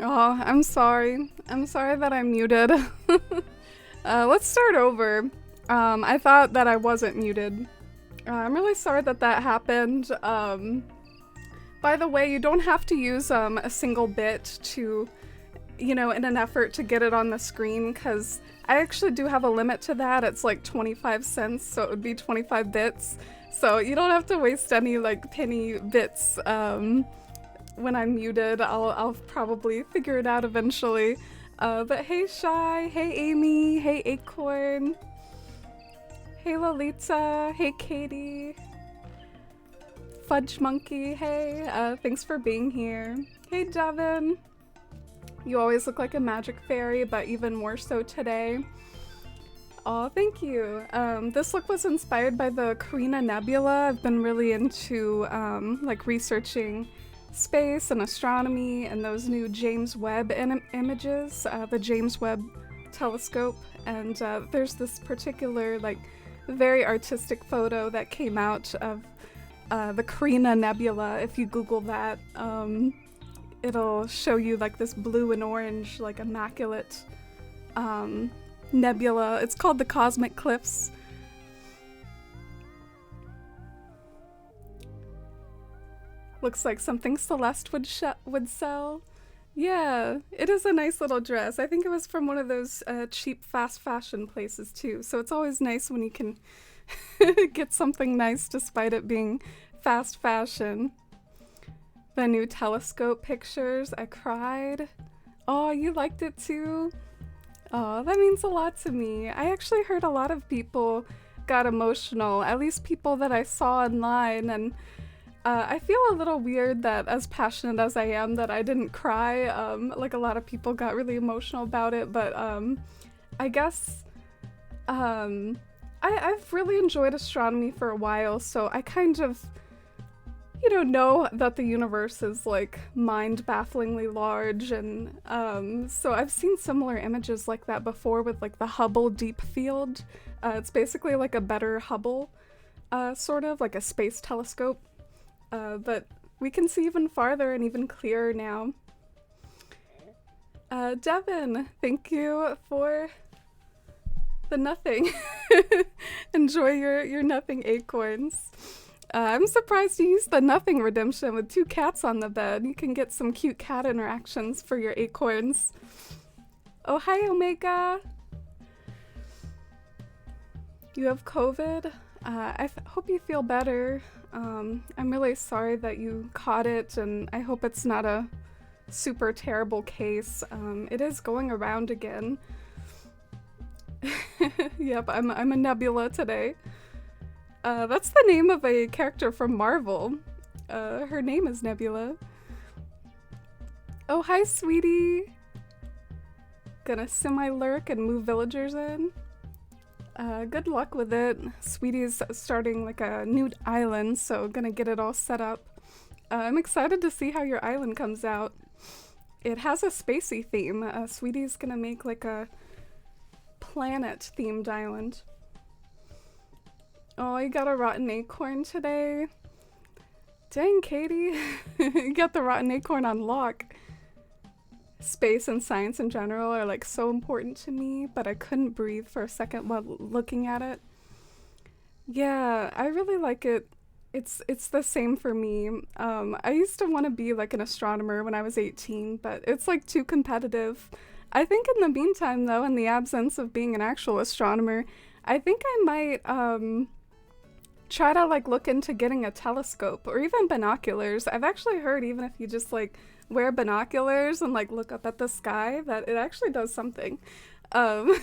Oh, I'm sorry. I'm sorry that I'm muted. Let's start over. I thought that I wasn't muted. I'm really sorry that that happened. By the way, you don't have to use a single bit to, in an effort to get it on the screen, because I actually do have a limit to that. It's like 25 cents, so it would be 25 bits. So you don't have to waste any like penny bits when I'm muted. I'll probably figure it out eventually. But hey Shy, hey Amy, hey Acorn, hey Lolita, hey Katie, Fudge Monkey, hey, thanks for being here. Hey Devin, you always look like a magic fairy, but even more so today. Oh, thank you. This look was inspired by the Carina Nebula. I've been really into like researching space and astronomy and those new James Webb images, the James Webb telescope. And there's this particular like very artistic photo that came out of the Carina Nebula. If you Google that, it'll show you like this blue and orange, like immaculate nebula. It's called the Cosmic Cliffs. Looks like something Celeste would sell. Yeah, it is a nice little dress. I think it was from one of those cheap fast fashion places too. So it's always nice when you can get something nice despite it being fast fashion. The new telescope pictures, I cried. Oh, you liked it too? Oh, that means a lot to me. I actually heard a lot of people got emotional, at least people that I saw online, and I feel a little weird that, as passionate as I am, that I didn't cry. Like a lot of people got really emotional about it, but I guess I've really enjoyed astronomy for a while, so I kind of know that the universe is like mind-bafflingly large, and so I've seen similar images like that before with like the Hubble Deep Field. It's basically like a better Hubble, sort of like a space telescope, but we can see even farther and even clearer now. Devin, thank you for the nothing. Enjoy your nothing acorns. I'm surprised you used the nothing redemption with 2 cats on the bed. You can get some cute cat interactions for your acorns. Oh, hi, Omega. You have COVID? I hope you feel better. I'm really sorry that you caught it, and I hope it's not a super terrible case. It is going around again. Yep, I'm a nebula today. That's the name of a character from Marvel. Her name is Nebula. Oh, hi, sweetie. Gonna semi-lurk and move villagers in. Good luck with it. Sweetie's starting like a new island, so gonna get it all set up. I'm excited to see how your island comes out. It has a spacey theme. Sweetie's gonna make like a planet-themed island. Oh, you got a rotten acorn today? Dang, Katie. You got the rotten acorn on lock. Space and science in general are like so important to me, but I couldn't breathe for a second while looking at it. Yeah, I really like it. It's the same for me. I used to want to be like an astronomer when I was 18, but it's like too competitive. I think in the meantime though, in the absence of being an actual astronomer, I think I might try to like look into getting a telescope or even binoculars. I've actually heard even if you just like wear binoculars and like look up at the sky, that it actually does something. So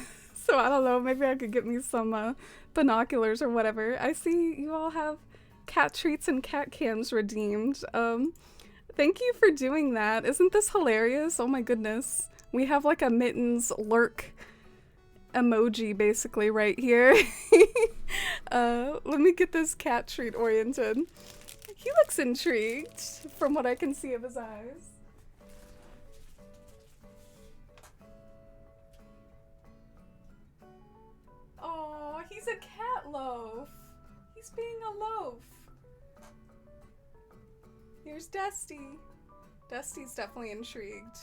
I don't know, maybe I could get me some binoculars or whatever. I see you all have cat treats and cat cams redeemed. Thank you for doing that. Isn't this hilarious? Oh my goodness. We have like a mittens lurk emoji basically right here. Let me get this cat treat oriented. He looks intrigued from what I can see of his eyes. Oh, he's a cat loaf. He's being a loaf. Here's Dusty. Dusty's definitely intrigued.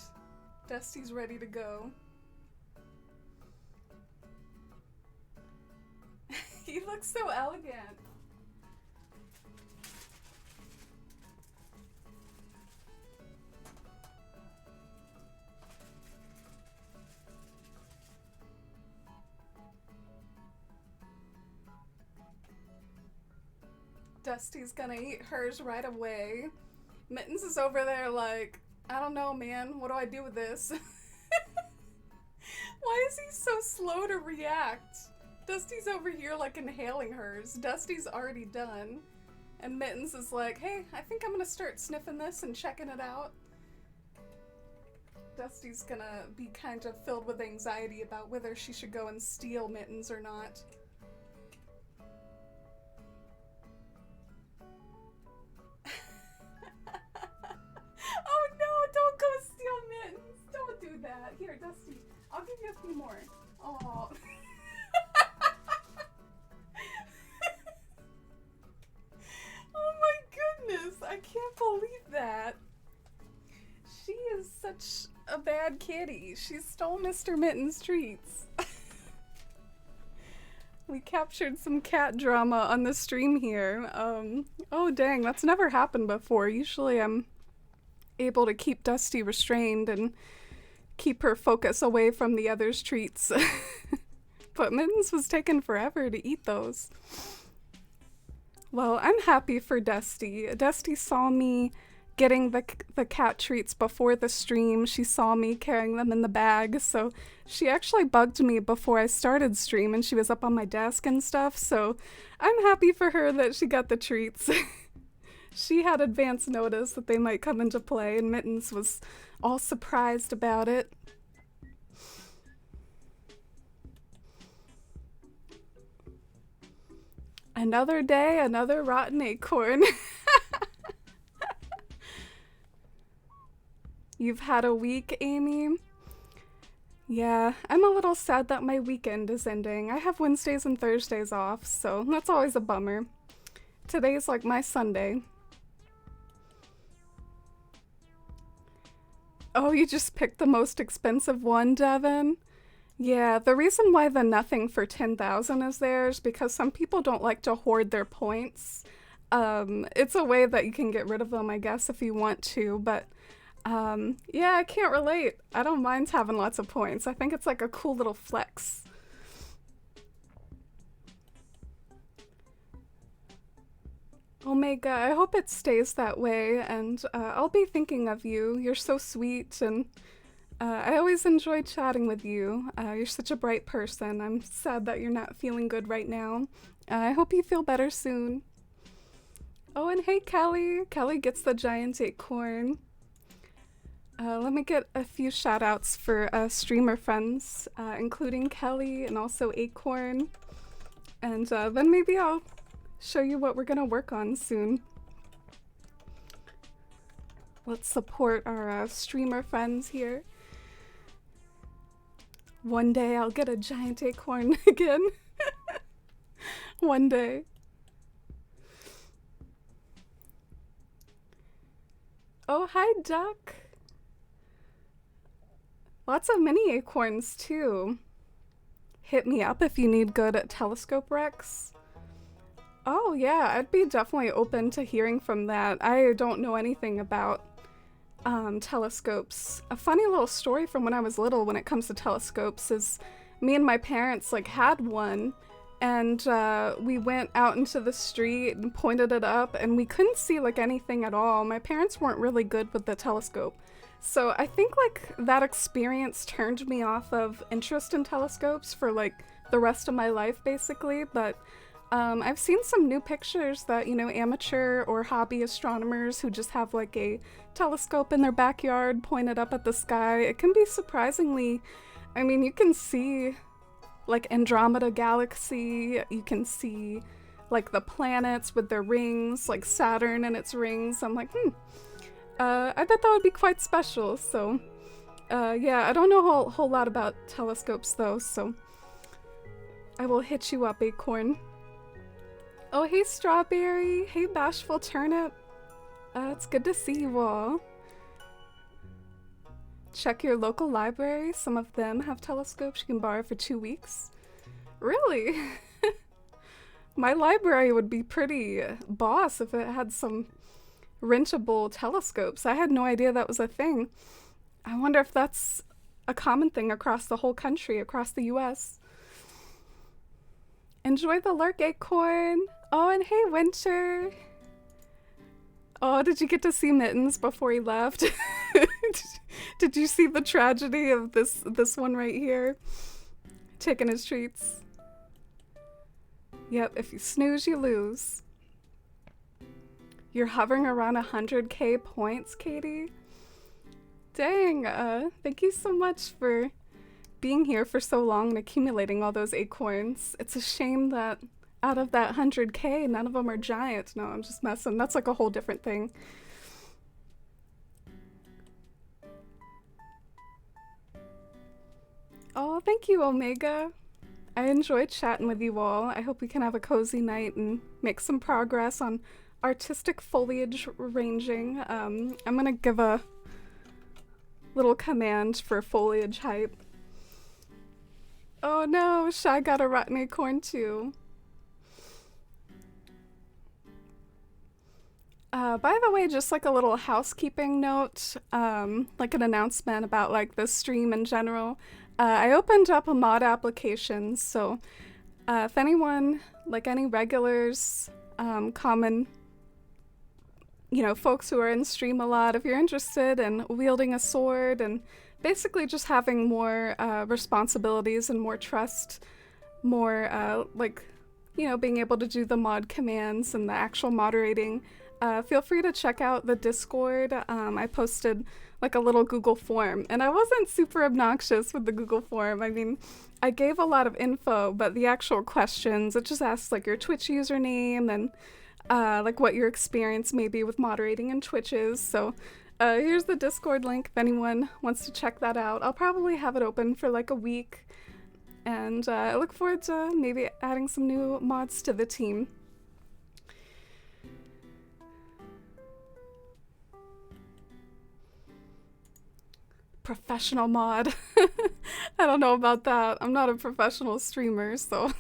Dusty's ready to go. He looks so elegant. Dusty's gonna eat hers right away. Mittens is over there like, I don't know, man. What do I do with this? Why is he so slow to react? Dusty's over here like inhaling hers. Dusty's already done. And Mittens is like, hey, I think I'm gonna start sniffing this and checking it out. Dusty's gonna be kind of filled with anxiety about whether she should go and steal Mittens or not. Oh no, don't go steal Mittens. Don't do that. Here, Dusty, I'll give you a few more. Oh. Oh my goodness, I can't believe that. She is such a bad kitty. She stole Mr. Mitten's treats. We captured some cat drama on the stream here. Oh dang, that's never happened before. Usually I'm able to keep Dusty restrained and keep her focus away from the other's treats. But Mittens was taking forever to eat those. Well, I'm happy for Dusty. Dusty saw me getting the cat treats before the stream. She saw me carrying them in the bag, so she actually bugged me before I started stream and she was up on my desk and stuff, so I'm happy for her that she got the treats. She had advance notice that they might come into play, and Mittens was all surprised about it. Another day, another rotten acorn. You've had a week, Amy? Yeah, I'm a little sad that my weekend is ending. I have Wednesdays and Thursdays off, so that's always a bummer. Today's like my Sunday. Oh, you just picked the most expensive one, Devin? Yeah, the reason why the nothing for 10,000 is there is because some people don't like to hoard their points. It's a way that you can get rid of them, I guess, if you want to, but yeah, I can't relate. I don't mind having lots of points. I think it's like a cool little flex. Omega, I hope it stays that way, and I'll be thinking of you. You're so sweet, and I always enjoy chatting with you. You're such a bright person. I'm sad that you're not feeling good right now. I hope you feel better soon. Oh, and hey, Kelly. Kelly gets the giant acorn. Let me get a few shout-outs for streamer friends, including Kelly and also Acorn. And then maybe I'll show you what we're gonna work on soon. Let's support our streamer friends here. One day I'll get a giant acorn again. One day. Oh, hi, Duck. Lots of mini acorns, too. Hit me up if you need good telescope recs. Oh, yeah, I'd be definitely open to hearing from that. I don't know anything about telescopes. A funny little story from when I was little when it comes to telescopes is me and my parents had one, and we went out into the street and pointed it up, and we couldn't see anything at all. My parents weren't really good with the telescope. So I think that experience turned me off of interest in telescopes for the rest of my life basically, but I've seen some new pictures that, amateur or hobby astronomers who just have a telescope in their backyard pointed up at the sky. It can be surprisingly, you can see Andromeda Galaxy, you can see the planets with their rings, Saturn and its rings. I'm I bet that would be quite special, so yeah, I don't know a whole lot about telescopes though, so I will hit you up, Acorn. Oh, hey, Strawberry. Hey, Bashful Turnip. It's good to see you all. Check your local library. Some of them have telescopes you can borrow for 2 weeks. Really? My library would be pretty boss if it had some rentable telescopes. I had no idea that was a thing. I wonder if that's a common thing across the whole country, across the US. Enjoy the lurk acorn. Oh, and hey, Winter. Oh, did you get to see Mittens before he left? Did you see the tragedy of this one right here? Taking his treats. Yep, if you snooze, you lose. You're hovering around 100k points, Katie? Dang, thank you so much for being here for so long and accumulating all those acorns. It's a shame that out of that 100k, none of them are giant. No, I'm just messing. That's like a whole different thing. Oh, thank you, Omega. I enjoyed chatting with you all. I hope we can have a cozy night and make some progress on artistic foliage arranging. I'm gonna give a little command for foliage hype. Oh no, Shy got a rotten acorn too. By the way, just like a little housekeeping note, like an announcement about like the stream in general. I opened up a mod application, so if anyone, like any regulars, common, folks who are in stream a lot, if you're interested in wielding a sword and basically just having more responsibilities and more trust, more being able to do the mod commands and the actual moderating, feel free to check out the Discord. I posted like a little Google form, and I wasn't super obnoxious with the Google form. I mean, I gave a lot of info, but the actual questions, it just asks like your Twitch username and like what your experience may be with moderating in Twitch is. So here's the Discord link if anyone wants to check that out. I'll probably have it open for like a week, and I look forward to maybe adding some new mods to the team. Professional mod. I don't know about that. I'm not a professional streamer, so.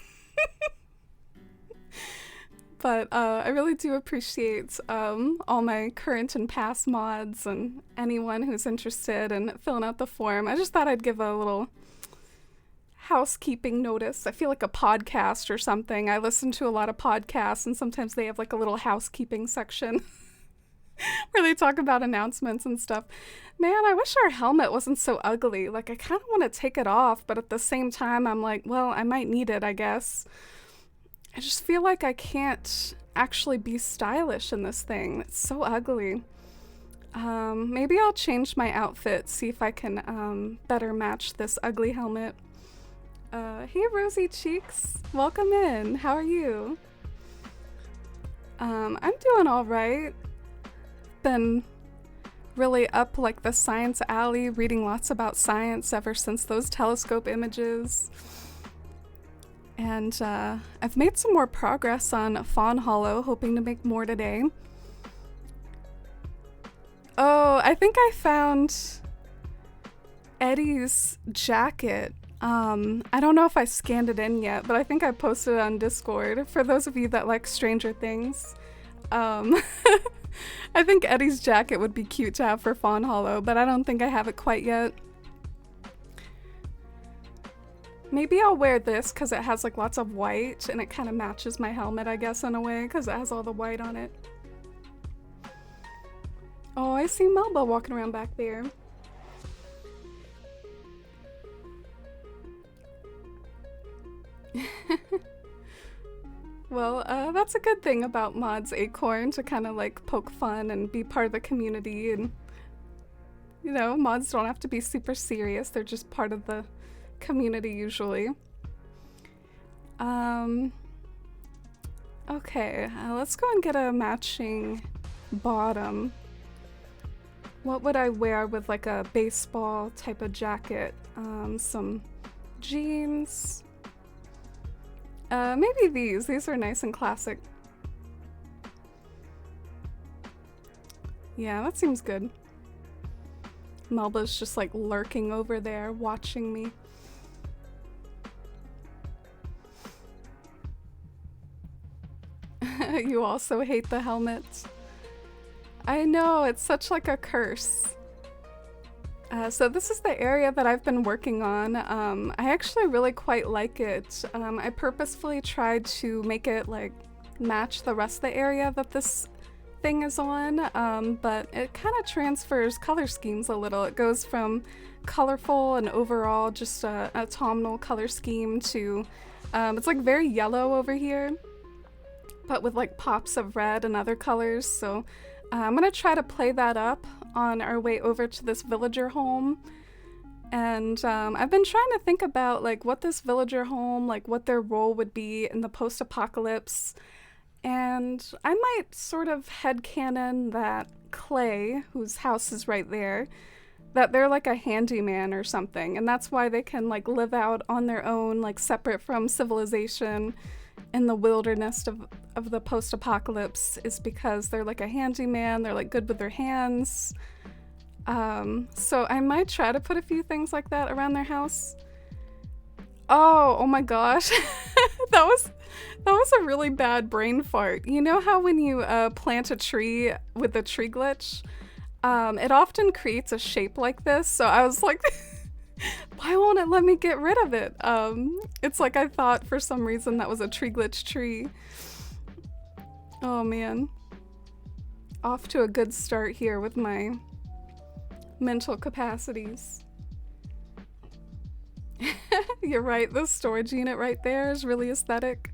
But I really do appreciate all my current and past mods and anyone who's interested in filling out the form. I just thought I'd give a little housekeeping notice. I feel like a podcast or something. I listen to a lot of podcasts, and sometimes they have like a little housekeeping section where they talk about announcements and stuff. Man, I wish our helmet wasn't so ugly. Like, I kind of want to take it off, but at the same time, I'm like, well, I might need it, I guess. I just feel like I can't actually be stylish in this thing. It's so ugly. Maybe I'll change my outfit, see if I can better match this ugly helmet. Hey, Rosy Cheeks. Welcome in. How are you? I'm doing all right. Been really up like the science alley, reading lots about science ever since those telescope images. And I've made some more progress on Fawnhollow, hoping to make more today. Oh, I think I found Eddie's jacket. I don't know if I scanned it in yet, but I think I posted it on Discord for those of you that like Stranger Things. I think Eddie's jacket would be cute to have for Fawnhollow, but I don't think I have it quite yet. Maybe I'll wear this because it has like lots of white and it kind of matches my helmet, I guess, in a way, because it has all the white on it. Oh, I see Melba walking around back there. Well, that's a good thing about Mods Acorn, to kind of like poke fun and be part of the community, and mods don't have to be super serious, they're just part of the community usually. Okay, let's go and get a matching bottom. What would I wear with like a baseball type of jacket? Some jeans. Maybe these. These are nice and classic. Yeah, that seems good. Melba's just like lurking over there, watching me. You also hate the helmet. I know, it's such like a curse. So this is the area that I've been working on. I actually really quite like it. I purposefully tried to make it like match the rest of the area that this thing is on, but it kind of transfers color schemes a little. It goes from colorful and overall just a autumnal color scheme to, it's like very yellow over here, but with like pops of red and other colors. So I'm gonna try to play that up on our way over to this villager home. And I've been trying to think about like what this villager home, like what their role would be in the post-apocalypse. And I might sort of headcanon that Clay, whose house is right there, that they're like a handyman or something. And that's why they can like live out on their own, like separate from civilization in the wilderness of the post-apocalypse, is because they're like a handyman, they're like good with their hands. So I might try to put a few things like that around their house. Oh my gosh. that was a really bad brain fart. You know how when you plant a tree with a tree glitch, it often creates a shape like this. So I was like, why won't it let me get rid of it? It's like I thought for some reason that was a tree glitch tree. Oh man. Off to a good start here with my mental capacities. You're right, this storage unit right there is really aesthetic.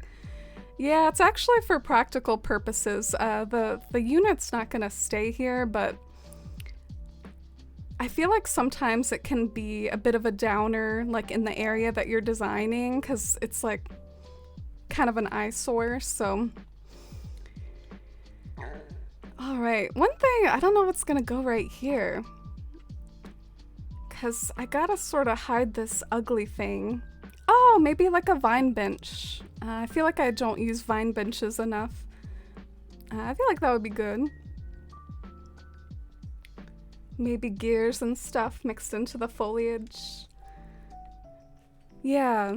Yeah, it's actually for practical purposes. The unit's not gonna stay here, but I feel like sometimes it can be a bit of a downer, like in the area that you're designing, because it's like kind of an eyesore, so. All right, one thing, I don't know what's gonna go right here, because I gotta sort of hide this ugly thing. Oh, maybe like a vine bench. I feel like I don't use vine benches enough. I feel like that would be good. Maybe gears and stuff mixed into the foliage. Yeah.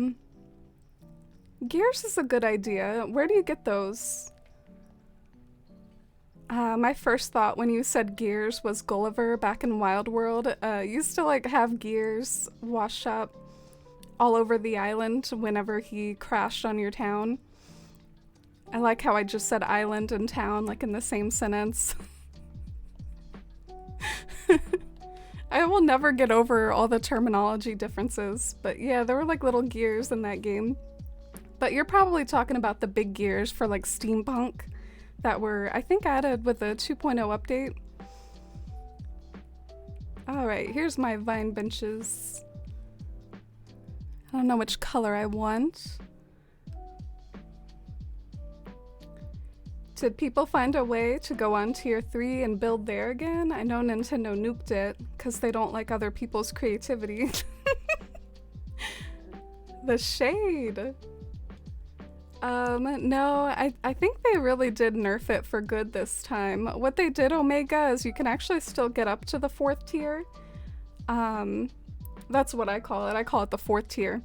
Gears is a good idea. Where do you get those? My first thought when you said gears was Gulliver back in Wild World. Used to like have gears wash up all over the island whenever he crashed on your town. I like how I just said island and town like in the same sentence. I will never get over all the terminology differences, but yeah, there were like little gears in that game. But you're probably talking about the big gears for like steampunk that were, I think, added with the 2.0 update. Alright, here's my vine benches. I don't know which color I want. Did people find a way to go on tier 3 and build there again? I know Nintendo nuked it because they don't like other people's creativity. The shade. No, I think they really did nerf it for good this time. What they did, Omega, is you can actually still get up to the 4th tier. That's what I call it. I call it the 4th tier.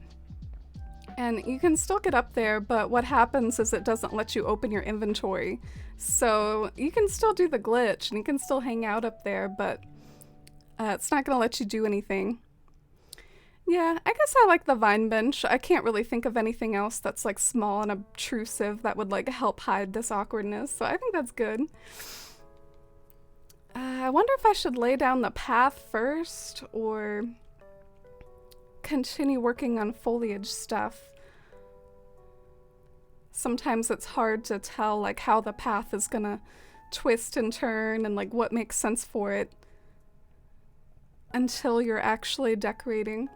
And you can still get up there, but what happens is it doesn't let you open your inventory. So you can still do the glitch and you can still hang out up there, but it's not gonna let you do anything. Yeah, I guess I like the vine bench. I can't really think of anything else that's like small and obtrusive that would like help hide this awkwardness, so I think that's good. I wonder if I should lay down the path first or continue working on foliage stuff. Sometimes it's hard to tell like how the path is gonna twist and turn and like what makes sense for it until you're actually decorating.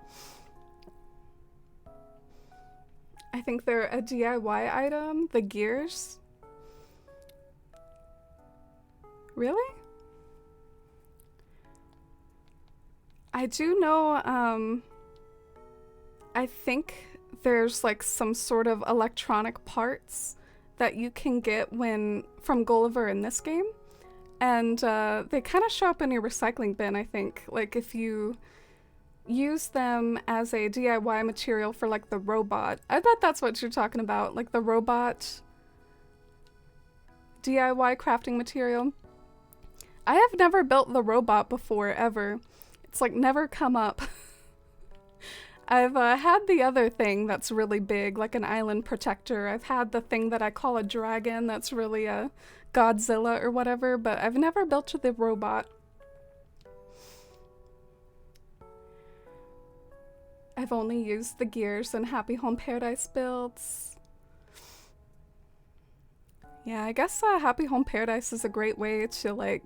I think they're a DIY item, the gears. Really? I do know, I think there's like some sort of electronic parts that you can get from Gulliver in this game. And they kind of show up in your recycling bin, I think. Like if you use them as a DIY material for like the robot. I bet that's what you're talking about, like the robot DIY crafting material. I have never built the robot before, ever. It's like never come up. I've had the other thing that's really big, like an island protector. I've had the thing that I call a dragon that's really a Godzilla or whatever, but I've never built the robot. I've only used the gears in Happy Home Paradise builds. Yeah, I guess Happy Home Paradise is a great way to like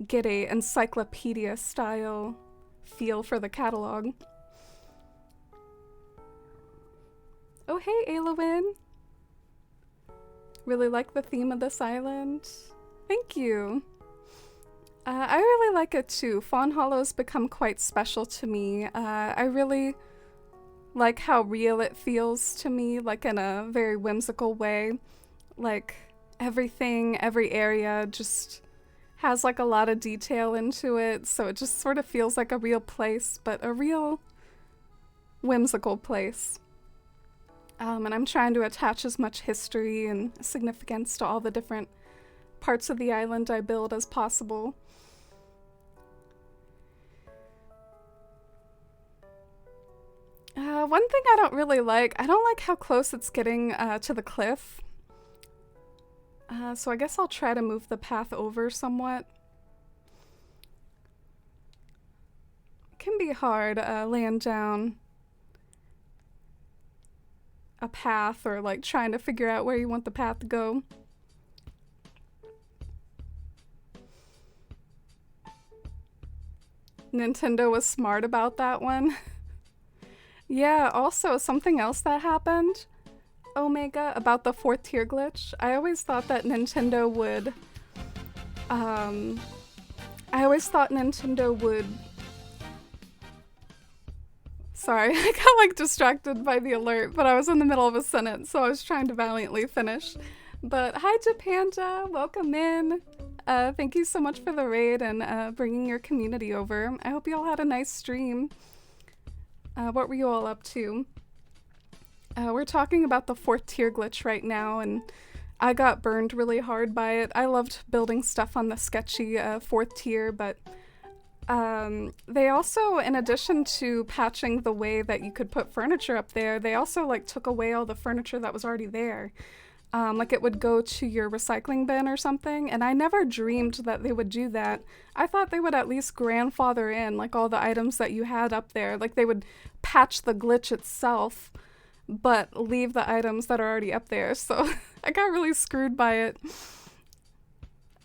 get a encyclopedia style feel for the catalog. Oh hey Aylwin! Really like the theme of this island. Thank you! I really like it too. Fawnhollow's become quite special to me. I really like how real it feels to me, like in a very whimsical way. Like everything, every area just has like a lot of detail into it, so it just sort of feels like a real place, but a real whimsical place. And I'm trying to attach as much history and significance to all the different parts of the island I build as possible. One thing I don't really like, I don't like how close it's getting to the cliff. So I guess I'll try to move the path over somewhat. It can be hard laying down a path or like trying to figure out where you want the path to go. Nintendo was smart about that one. Yeah, also something else that happened, Omega, about the 4th tier glitch. I always thought that Nintendo would, Sorry, I got like distracted by the alert, but I was in the middle of a sentence, so I was trying to valiantly finish. But hi Japanda, welcome in. Thank you so much for the raid and bringing your community over. I hope you all had a nice stream. What were you all up to? We're talking about the 4th tier glitch right now, and I got burned really hard by it. I loved building stuff on the sketchy 4th tier, but they also, in addition to patching the way that you could put furniture up there, they also like took away all the furniture that was already there. Like it would go to your recycling bin or something, and I never dreamed that they would do that. I thought they would at least grandfather in like all the items that you had up there. Like they would patch the glitch itself, but leave the items that are already up there. So I got really screwed by it.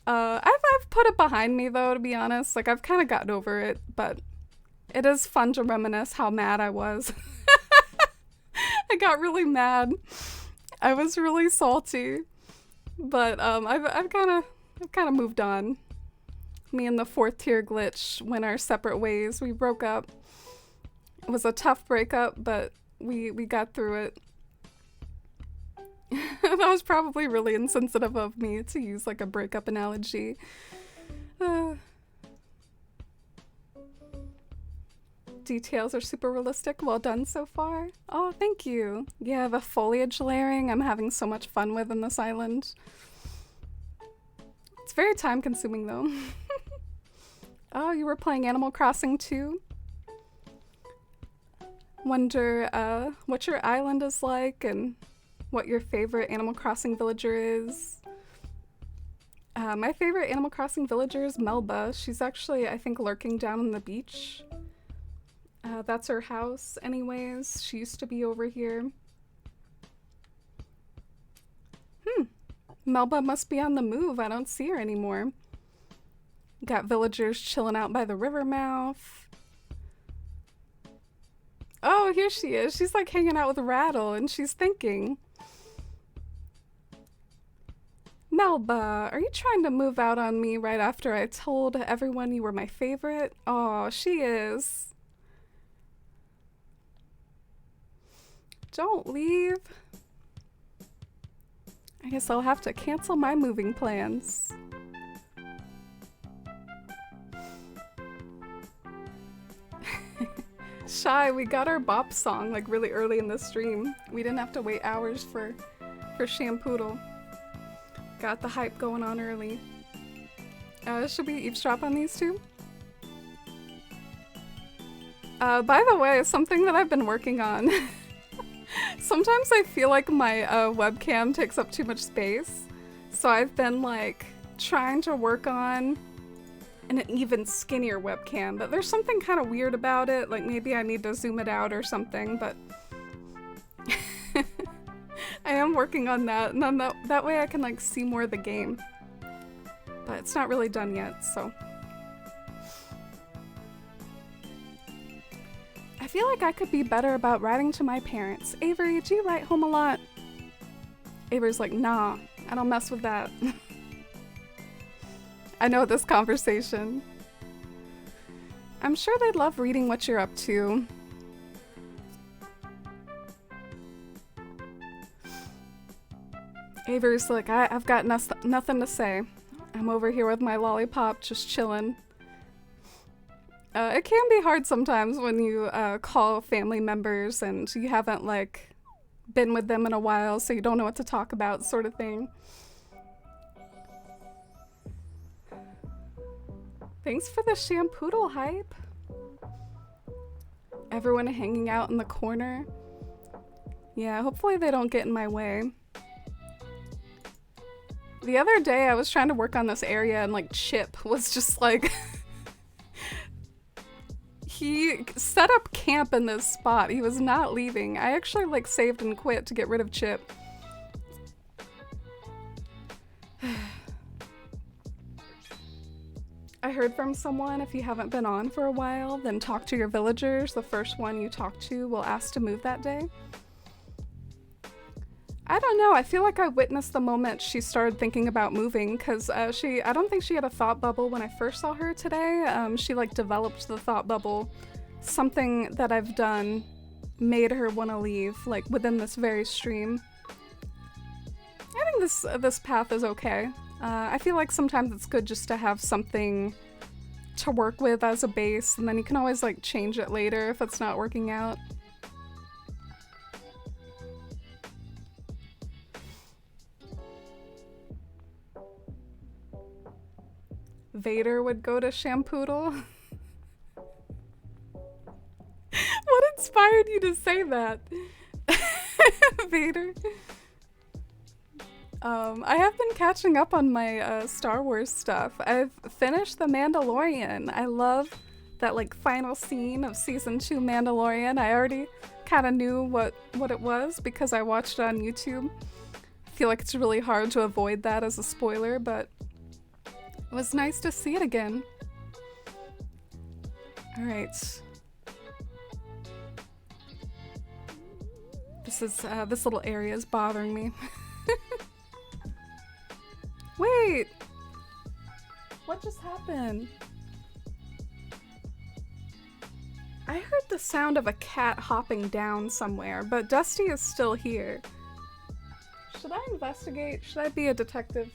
I've put it behind me though, to be honest. Like I've kind of gotten over it, but it is fun to reminisce how mad I was. I got really mad. I was really salty, but I've kind of moved on. Me and the 4th tier glitch went our separate ways. We broke up. It was a tough breakup, but we got through it. That was probably really insensitive of me to use like a breakup analogy. Details are super realistic. Well done so far. Oh, thank you. Yeah, the foliage layering I'm having so much fun with in this island. It's very time consuming though. Oh, you were playing Animal Crossing too? Wonder what your island is like and what your favorite Animal Crossing villager is. My favorite Animal Crossing villager is Melba. She's actually, I think, lurking down on the beach. That's her house anyways. She used to be over here. Melba must be on the move. I don't see her anymore. Got villagers chilling out by the river mouth. Oh, here she is. She's like hanging out with Rattle and she's thinking. Melba, are you trying to move out on me right after I told everyone you were my favorite? Oh, she is. Don't leave. I guess I'll have to cancel my moving plans. Shy, we got our bop song like really early in the stream. We didn't have to wait hours for Shampoodle. Got the hype going on early. Should we eavesdrop on these two? By the way, something that I've been working on. Sometimes I feel like my webcam takes up too much space. So I've been like trying to work on an even skinnier webcam, but there's something kind of weird about it. Like maybe I need to zoom it out or something, but I am working on that, and then that way I can like see more of the game. But it's not really done yet, so. I feel like I could be better about writing to my parents. Avery, do you write home a lot? Avery's like, nah, I don't mess with that. I know this conversation. I'm sure they'd love reading what you're up to. Avery's like, I've got nothing to say. I'm over here with my lollipop, just chilling. It can be hard sometimes when you call family members and you haven't like been with them in a while, so you don't know what to talk about, sort of thing. Thanks for the Shampoodle hype. Everyone hanging out in the corner. Yeah, hopefully they don't get in my way. The other day I was trying to work on this area and like Chip was just like he set up camp in this spot. He was not leaving. I actually like saved and quit to get rid of Chip. I heard from someone, if you haven't been on for a while, then talk to your villagers. The first one you talk to will ask to move that day. I don't know, I feel like I witnessed the moment she started thinking about moving, because I don't think she had a thought bubble when I first saw her today. She like developed the thought bubble. Something that I've done made her want to leave, like within this very stream. I think this path is okay. I feel like sometimes it's good just to have something to work with as a base, and then you can always like change it later if it's not working out. Vader would go to Shampoodle. What inspired you to say that? Vader. I have been catching up on my Star Wars stuff. I've finished The Mandalorian. I love that like final scene of season 2 Mandalorian. I already kind of knew what it was because I watched it on YouTube. I feel like it's really hard to avoid that as a spoiler, but it was nice to see it again. All right. This little area is bothering me. Wait! What just happened? I heard the sound of a cat hopping down somewhere, but Dusty is still here. Should I investigate? Should I be a detective?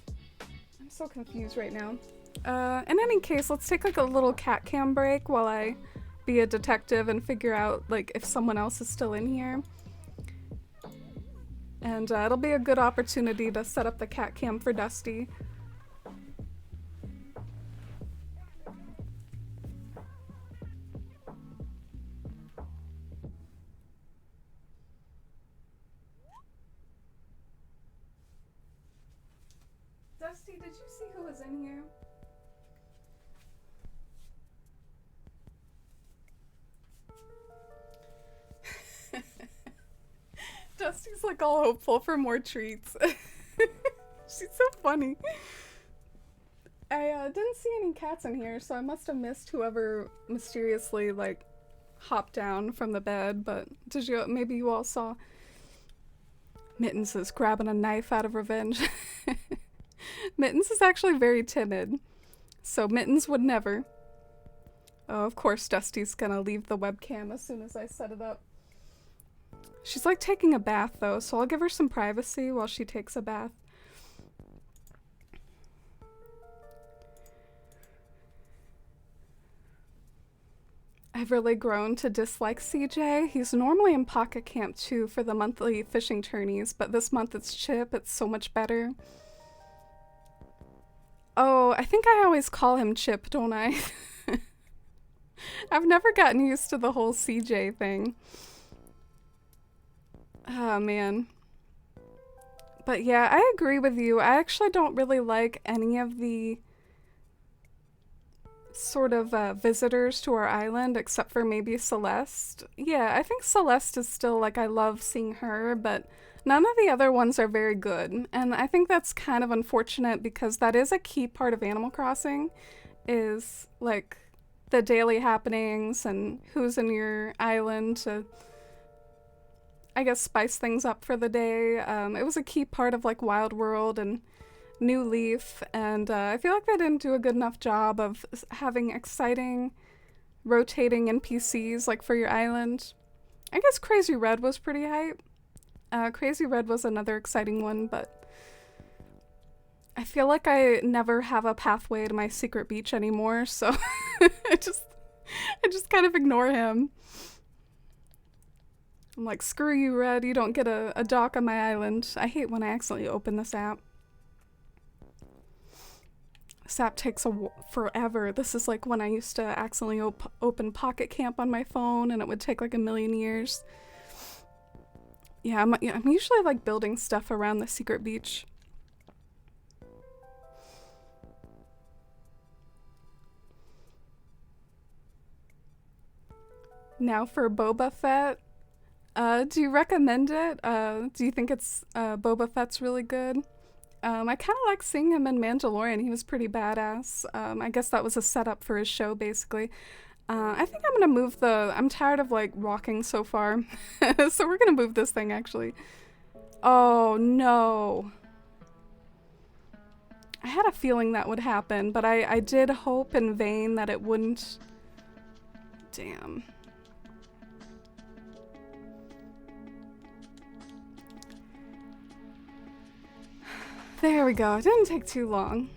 I'm so confused right now. In any case, let's take like a little cat cam break while I be a detective and figure out like if someone else is still in here. And it'll be a good opportunity to set up the cat cam for Dusty. Dusty, did you see who was in here? Dusty's like all hopeful for more treats. She's so funny. I didn't see any cats in here, so I must have missed whoever mysteriously like hopped down from the bed, but maybe you all saw. Mittens is grabbing a knife out of revenge. Mittens is actually very timid, so Mittens would never. Oh, of course Dusty's gonna leave the webcam as soon as I set it up. She's like taking a bath though, so I'll give her some privacy while she takes a bath. I've really grown to dislike CJ. He's normally in Pocket Camp too for the monthly fishing tourneys, but this month it's Chip. It's so much better. Oh, I think I always call him Chip, don't I? I've never gotten used to the whole CJ thing. Oh, man. But yeah, I agree with you. I actually don't really like any of the sort of visitors to our island except for maybe Celeste. Yeah, I think Celeste is still like, I love seeing her, but none of the other ones are very good. And I think that's kind of unfortunate because that is a key part of Animal Crossing, is like the daily happenings and who's in your island to, I guess, spice things up for the day. It was a key part of like Wild World and New Leaf, and I feel like they didn't do a good enough job of having exciting, rotating NPCs like for your island. I guess Crazy Red was pretty hype. Crazy Red was another exciting one, but I feel like I never have a pathway to my secret beach anymore, so I just kind of ignore him. I'm like, screw you, Red, you don't get a dock on my island. I hate when I accidentally open this app. This app takes forever. This is like when I used to accidentally open Pocket Camp on my phone and it would take like a million years. Yeah, I'm usually like building stuff around the secret beach. Now for Boba Fett. Do you recommend it? Do you think it's Boba Fett's really good? I kind of like seeing him in Mandalorian. He was pretty badass. I guess that was a setup for his show, basically. I think I'm gonna move I'm tired of like walking so far. So we're gonna move this thing, actually. Oh, no. I had a feeling that would happen, but I did hope in vain that it wouldn't. Damn. There we go. It didn't take too long.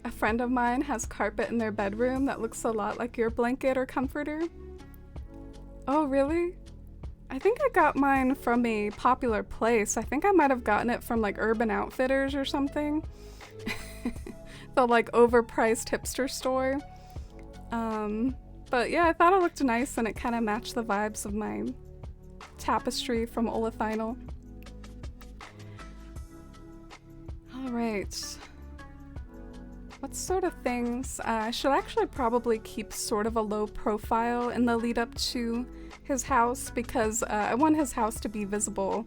A friend of mine has carpet in their bedroom that looks a lot like your blanket or comforter. Oh, really? I think I got mine from a popular place. I think I might have gotten it from like Urban Outfitters or something. The like overpriced hipster store. But yeah, I thought it looked nice and it kind of matched the vibes of my tapestry from Olithinal. Alright. What sort of things? I should actually probably keep sort of a low profile in the lead up to his house because I want his house to be visible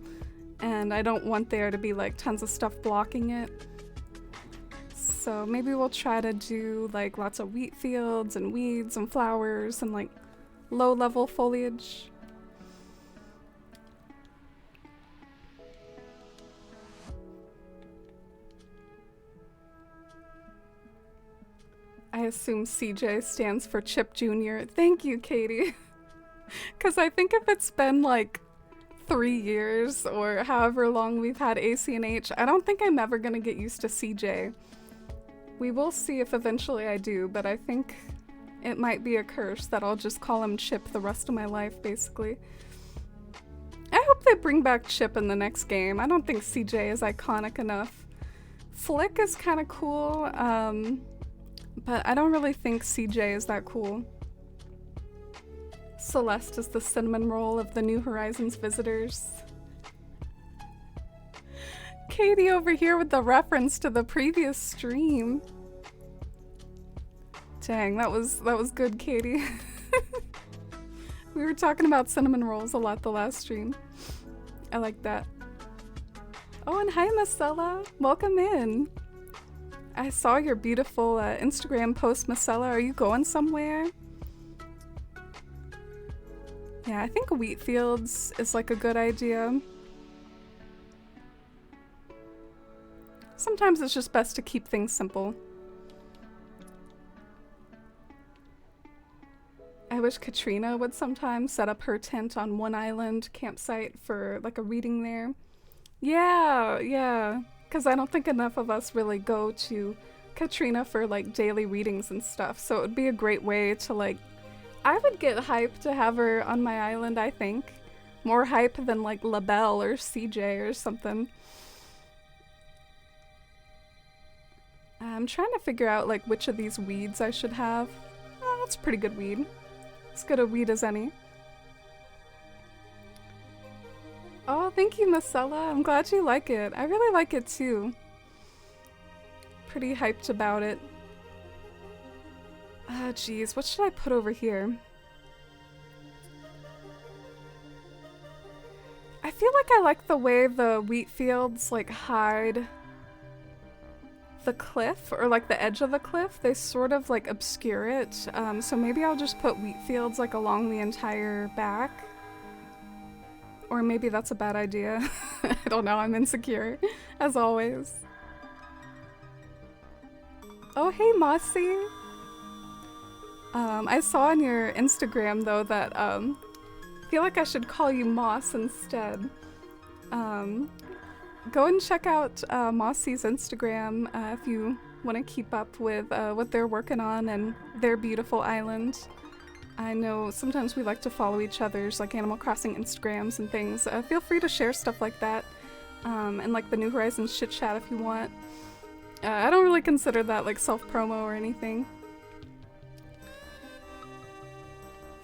and I don't want there to be like tons of stuff blocking it. So maybe we'll try to do like lots of wheat fields and weeds and flowers and like low level foliage. I assume CJ stands for Chip Jr. Thank you, Katie. Because I think if it's been like 3 years or however long we've had AC&H, I don't think I'm ever going to get used to CJ. We will see if eventually I do, but I think it might be a curse that I'll just call him Chip the rest of my life, basically. I hope they bring back Chip in the next game. I don't think CJ is iconic enough. Flick is kind of cool, but I don't really think CJ is that cool. Celeste is the cinnamon roll of the New Horizons visitors. Katie over here with the reference to the previous stream. Dang, that was good, Katie. We were talking about cinnamon rolls a lot the last stream. I like that. Oh, and hi, Marcella. Welcome in. I saw your beautiful Instagram post, Marcella. Are you going somewhere? Yeah, I think wheat fields is like a good idea. Sometimes it's just best to keep things simple. I wish Katrina would sometimes set up her tent on one island campsite for like a reading there. Yeah, because I don't think enough of us really go to Katrina for like daily readings and stuff, so it would be a great way to like, I would get hype to have her on my island, I think. More hype than like LaBelle or CJ or something. I'm trying to figure out like which of these weeds I should have. Oh, that's a pretty good weed. As good a weed as any. Oh, thank you, Marcella. I'm glad you like it. I really like it too. Pretty hyped about it. Ah, geez, what should I put over here? I feel like I like the way the wheat fields like hide the cliff, or like the edge of the cliff. They sort of like obscure it. So maybe I'll just put wheat fields like along the entire back. Or maybe that's a bad idea. I don't know, I'm insecure, as always. Oh, hey, Mossy. I saw on your Instagram, though, that I feel like I should call you Moss instead. Go and check out Mossy's Instagram if you want to keep up with what they're working on and their beautiful island. I know sometimes we like to follow each other's like Animal Crossing Instagrams and things. Feel free to share stuff like that and like the New Horizons chit chat if you want. I don't really consider that like self-promo or anything.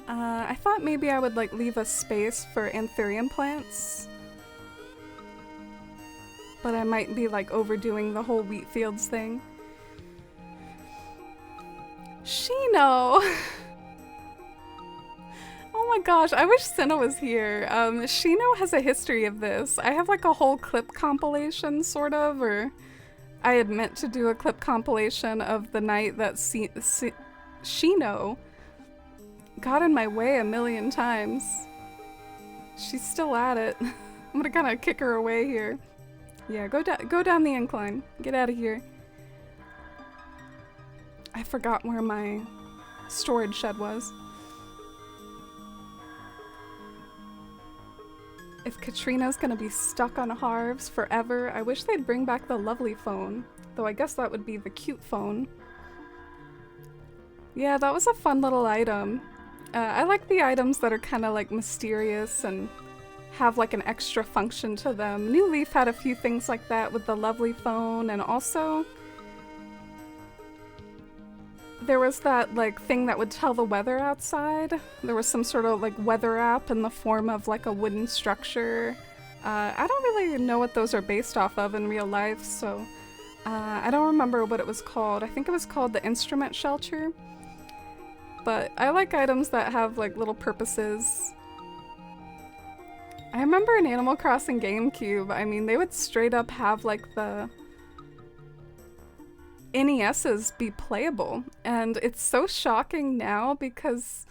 I thought maybe I would like leave a space for anthurium plants. But I might be like overdoing the whole wheat fields thing. Shino! Oh my gosh, I wish Senna was here. Shino has a history of this. I have like a whole clip compilation, sort of, or I had meant to do a clip compilation of the night that Shino got in my way a million times. She's still at it. I'm gonna kind of kick her away here. Yeah, go down the incline. Get out of here. I forgot where my storage shed was. If Katrina's gonna be stuck on Harves forever, I wish they'd bring back the lovely phone. Though I guess that would be the cute phone. Yeah, that was a fun little item. I like the items that are kind of like mysterious and have like an extra function to them. New Leaf had a few things like that with the lovely phone, and also there was that like thing that would tell the weather outside. There was some sort of like weather app in the form of like a wooden structure. I don't really know what those are based off of in real life, so I don't remember what it was called. I think it was called the Instrument Shelter. But I like items that have like little purposes. I remember in Animal Crossing GameCube, I mean, they would straight up have like the NESs be playable. And it's so shocking now because,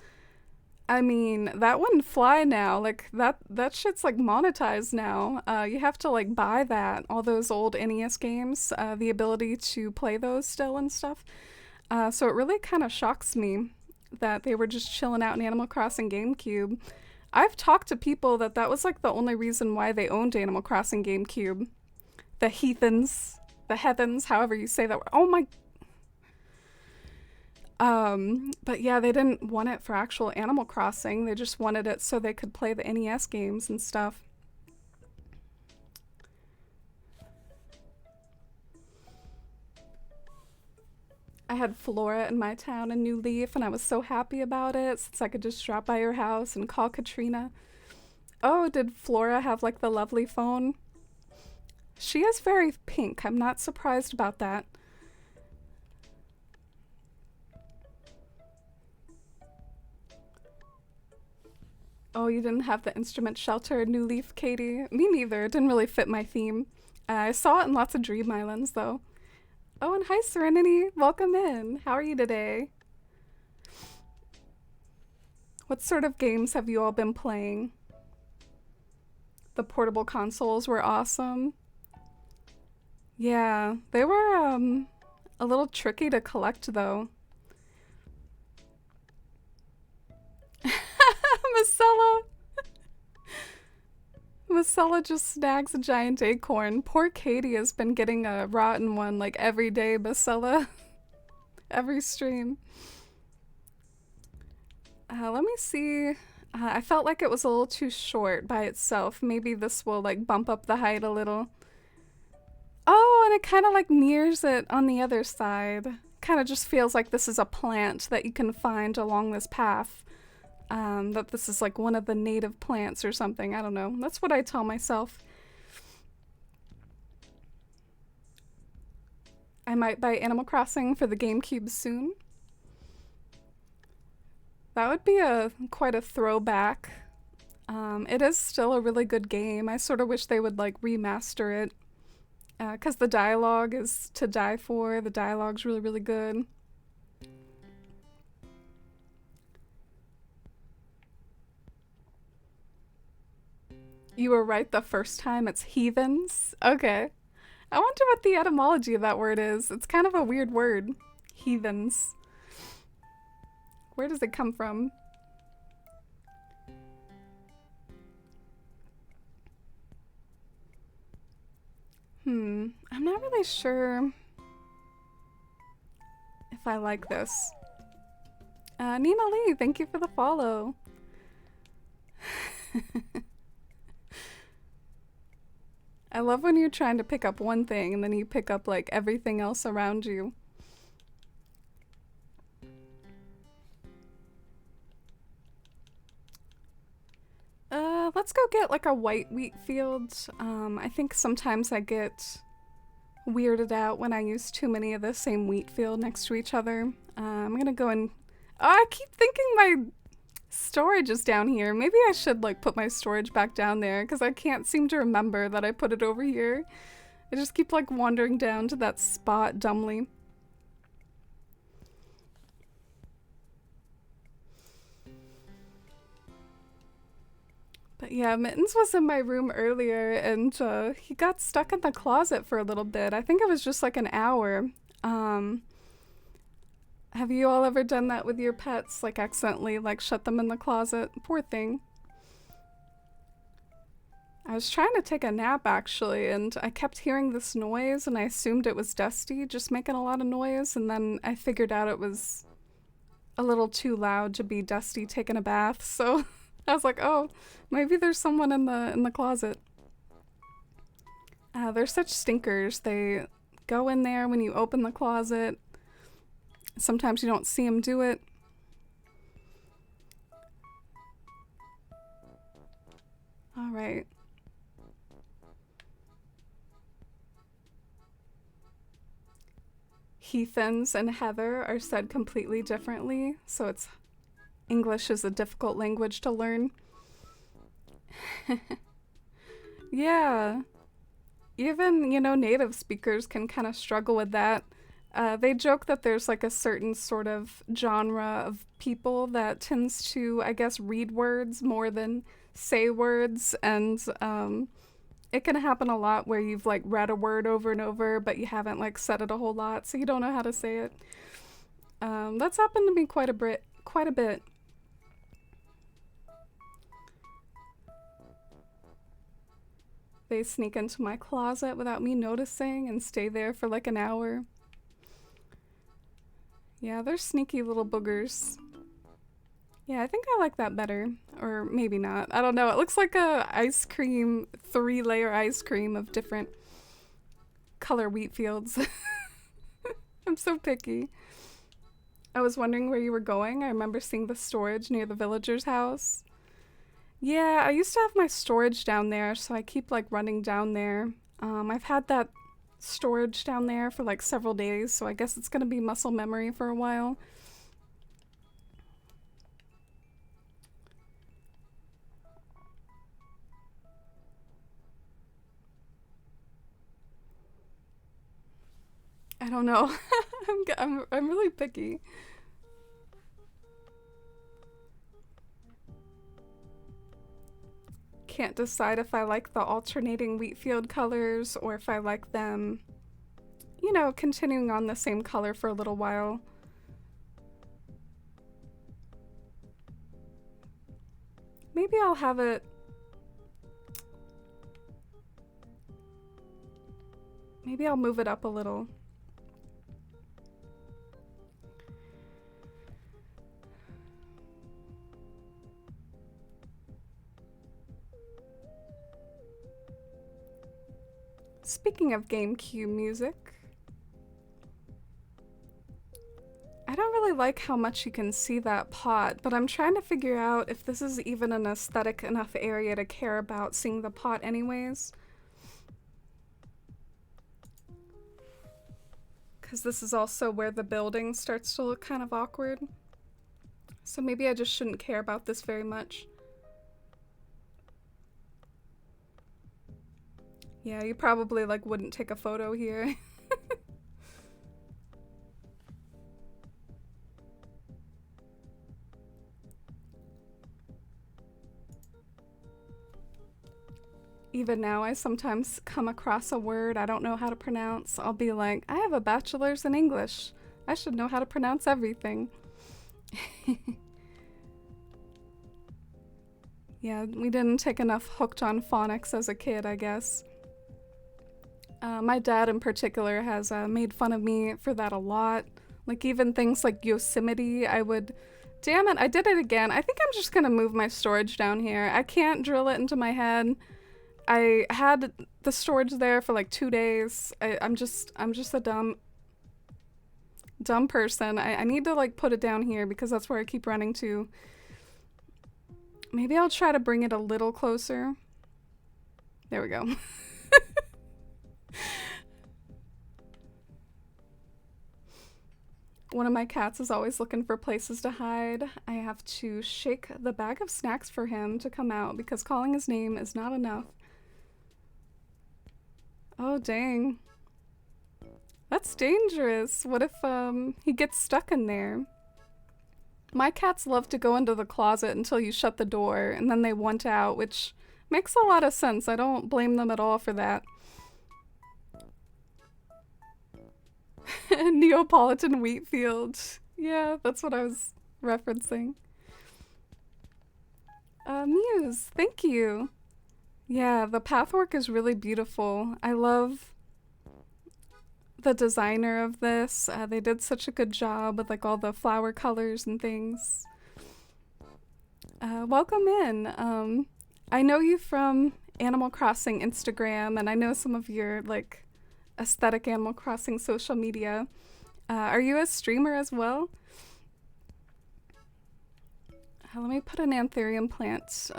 I mean, that wouldn't fly now. Like that shit's like monetized now. You have to like buy that, all those old NES games, the ability to play those still and stuff. So it really kind of shocks me that they were just chilling out in Animal Crossing GameCube. I've talked to people that was like the only reason why they owned Animal Crossing GameCube. The heathens, the heathens, however you say that word. Oh my. But yeah, they didn't want it for actual Animal Crossing. They just wanted it so they could play the NES games and stuff. I had Flora in my town in New Leaf, and I was so happy about it since I could just drop by your house and call Katrina. Oh, did Flora have like the lovely phone? She is very pink. I'm not surprised about that. Oh, you didn't have the Instrument Shelter New Leaf, Katie? Me neither. It didn't really fit my theme. I saw it in lots of Dream Islands, though. Oh, and hi, Serenity. Welcome in. How are you today? What sort of games have you all been playing? The portable consoles were awesome. Yeah, they were a little tricky to collect, though. Marcella! Marcella just snags a giant acorn. Poor Katie has been getting a rotten one like every day, Marcella. Every stream. Let me see. I felt like it was a little too short by itself. Maybe this will like bump up the height a little. Oh, and it kind of like mirrors it on the other side. Kind of just feels like this is a plant that you can find along this path. That this is like one of the native plants or something. I don't know. That's what I tell myself. I might buy Animal Crossing for the GameCube soon. That would be quite a throwback. It is still a really good game. I sort of wish they would like remaster it. Because the dialogue is to die for. The dialogue's really, really good. You were right the first time. It's heathens. Okay. I wonder what the etymology of that word is. It's kind of a weird word. Heathens. Where does it come from? I'm not really sure if I like this. Nina Lee, thank you for the follow. I love when you're trying to pick up one thing and then you pick up like everything else around you. Let's go get like a white wheat field. I think sometimes I get weirded out when I use too many of the same wheat field next to each other. I'm gonna go and... Oh, I keep thinking my storage is down here. Maybe I should like put my storage back down there because I can't seem to remember that I put it over here. I just keep like wandering down to that spot dumbly. But yeah, Mittens was in my room earlier and he got stuck in the closet for a little bit. I think it was just like an hour. Have you all ever done that with your pets? Like accidentally like shut them in the closet? Poor thing. I was trying to take a nap actually and I kept hearing this noise and I assumed it was Dusty just making a lot of noise, and then I figured out it was a little too loud to be Dusty taking a bath, so I was like, oh, maybe there's someone in the closet. They're such stinkers. They go in there when you open the closet. Sometimes you don't see them do it. All right. Heathens and Heather are said completely differently, so it's English is a difficult language to learn. Yeah. Even, you know, native speakers can kind of struggle with that. They joke that there's like a certain sort of genre of people that tends to, I guess, read words more than say words, and it can happen a lot where you've like read a word over and over, but you haven't like said it a whole lot, so you don't know how to say it. That's happened to me quite a bit. They sneak into my closet without me noticing and stay there for like an hour. Yeah, they're sneaky little boogers. Yeah, I think I like that better. Or maybe not. I don't know. It looks like a ice cream, 3-layer ice cream of different color wheat fields. I'm so picky. I was wondering where you were going. I remember seeing the storage near the villager's house. Yeah, I used to have my storage down there, so I keep like running down there. I've had that storage down there for like several days, so I guess it's gonna be muscle memory for a while. I don't know. I'm really picky. Can't decide if I like the alternating wheat field colors or if I like them, you know, continuing on the same color for a little while. Maybe I'll have it Maybe I'll move it up a little. Speaking of GameCube music, I don't really like how much you can see that pot, but I'm trying to figure out if this is even an aesthetic enough area to care about seeing the pot anyways. Because this is also where the building starts to look kind of awkward. So maybe I just shouldn't care about this very much. Yeah, you probably like wouldn't take a photo here. Even now, I sometimes come across a word I don't know how to pronounce. I'll be like, I have a bachelor's in English. I should know how to pronounce everything. Yeah, we didn't take enough hooked on phonics as a kid, I guess. My dad in particular has made fun of me for that a lot. Like even things like Yosemite, I would... Damn it, I did it again. I think I'm just gonna move my storage down here. I can't drill it into my head. I had the storage there for like 2 days. I'm just a dumb person. I need to like put it down here because that's where I keep running to. Maybe I'll try to bring it a little closer. There we go. One of my cats is always looking for places to hide. I have to shake the bag of snacks for him to come out because calling his name is not enough. Oh, dang. That's dangerous. What if he gets stuck in there? My cats love to go into the closet until you shut the door, and then they want out, which makes a lot of sense. I don't blame them at all for that. Neapolitan wheat field. Yeah, that's what I was referencing. Muse, thank you. Yeah, the pathwork is really beautiful. I love the designer of this. They did such a good job with like all the flower colors and things. Welcome in. I know you from Animal Crossing Instagram, and I know some of your like aesthetic Animal Crossing social media. Are you a streamer as well? Let me put an anthurium plant.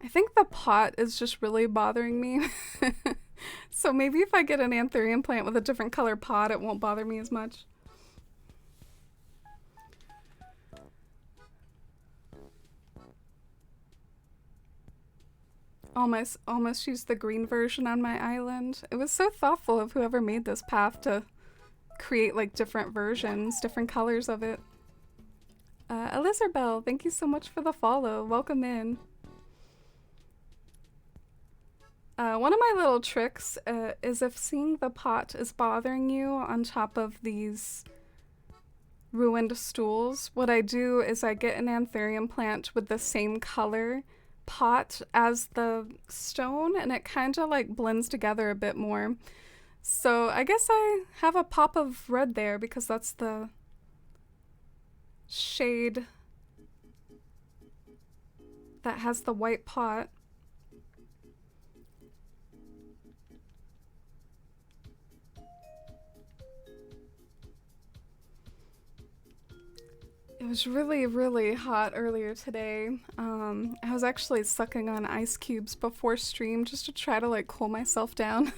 I think the pot is just really bothering me. So maybe if I get an anthurium plant with a different color pot, it won't bother me as much. Almost used the green version on my island. It was so thoughtful of whoever made this path to create like different versions, different colors of it. Elizabeth, thank you so much for the follow. Welcome in. One of my little tricks is if seeing the pot is bothering you on top of these ruined stools, what I do is I get an anthurium plant with the same color pot as the stone, and it kind of like blends together a bit more. So I guess I have a pop of red there because that's the shade that has the white pot. It was really, really hot earlier today. I was actually sucking on ice cubes before stream just to try to like cool myself down.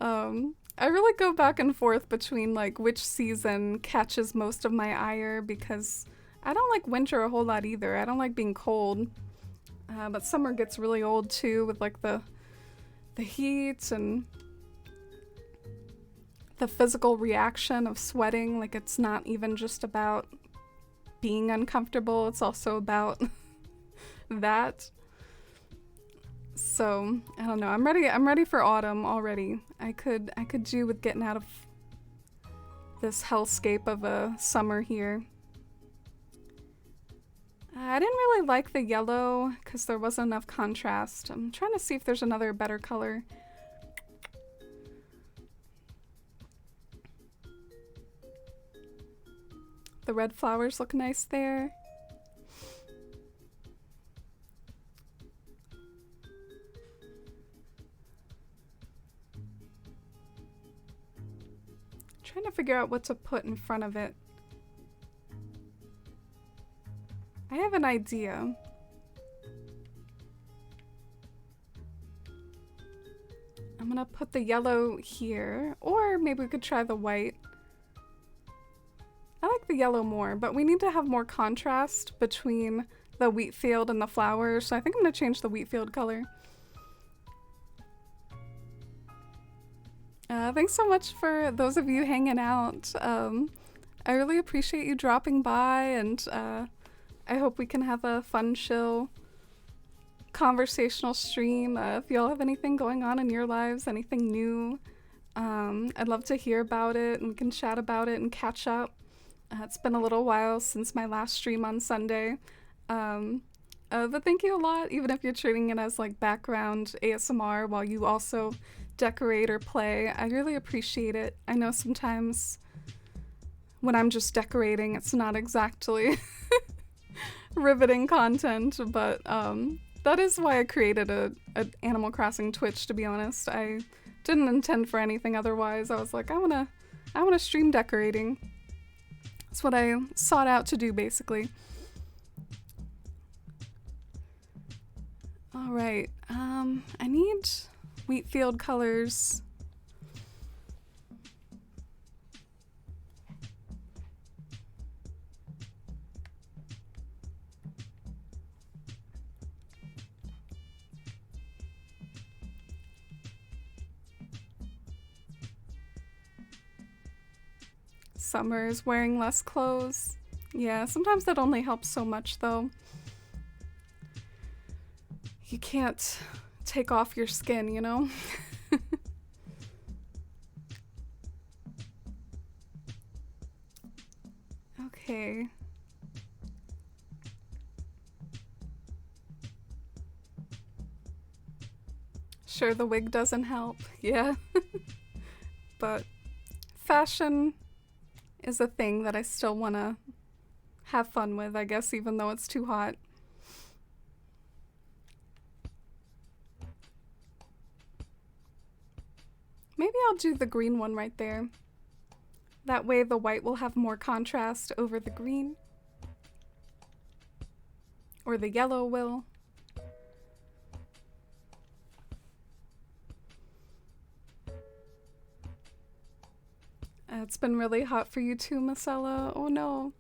I really go back and forth between like which season catches most of my ire because I don't like winter a whole lot either. I don't like being cold. But summer gets really old too with like the heat and the physical reaction of sweating. Like it's not even just about being uncomfortable, it's also about that. So I don't know, I'm ready for autumn already. I could do with getting out of this hellscape of a summer here. I didn't really like the yellow because there wasn't enough contrast. I'm trying to see if there's another better color. The red flowers look nice there. Trying to figure out what to put in front of it. I have an idea. I'm gonna put the yellow here, or maybe we could try the white. I like the yellow more, but we need to have more contrast between the wheat field and the flowers, so I think I'm gonna change the wheat field color. Thanks so much for those of you hanging out. I really appreciate you dropping by, and I hope we can have a fun, chill, conversational stream. If y'all have anything going on in your lives, anything new, I'd love to hear about it, and we can chat about it and catch up. It's been a little while since my last stream on Sunday. But thank you a lot, even if you're treating it as like background ASMR while you also decorate or play. I really appreciate it. I know sometimes when I'm just decorating, it's not exactly riveting content, but that is why I created a Animal Crossing Twitch, to be honest. I didn't intend for anything otherwise. I was like, I wanna stream decorating. That's what I sought out to do, basically. All right, I need wheat field colors. Summer is wearing less clothes. Yeah, sometimes that only helps so much, though. You can't take off your skin, you know? Okay. Sure, the wig doesn't help. Yeah. But fashion is a thing that I still want to have fun with, I guess, even though it's too hot. Maybe I'll do the green one right there. That way the white will have more contrast over the green. Or the yellow will. It's been really hot for you too, Marcella. Oh no.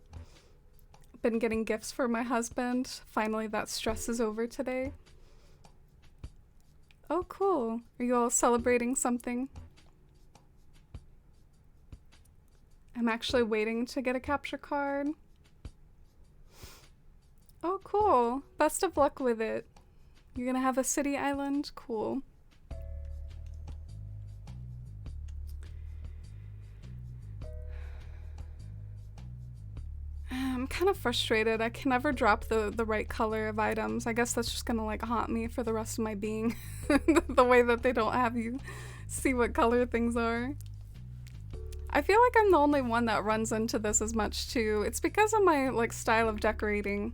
Been getting gifts for my husband. Finally, that stress is over today. Oh, cool. Are you all celebrating something? I'm actually waiting to get a capture card. Oh, cool. Best of luck with it. You're gonna have a city island? Cool. I'm kind of frustrated. I can never drop the right color of items. I guess that's just gonna like haunt me for the rest of my being. The way that they don't have you see what color things are. I feel like I'm the only one that runs into this as much too. It's because of my like style of decorating.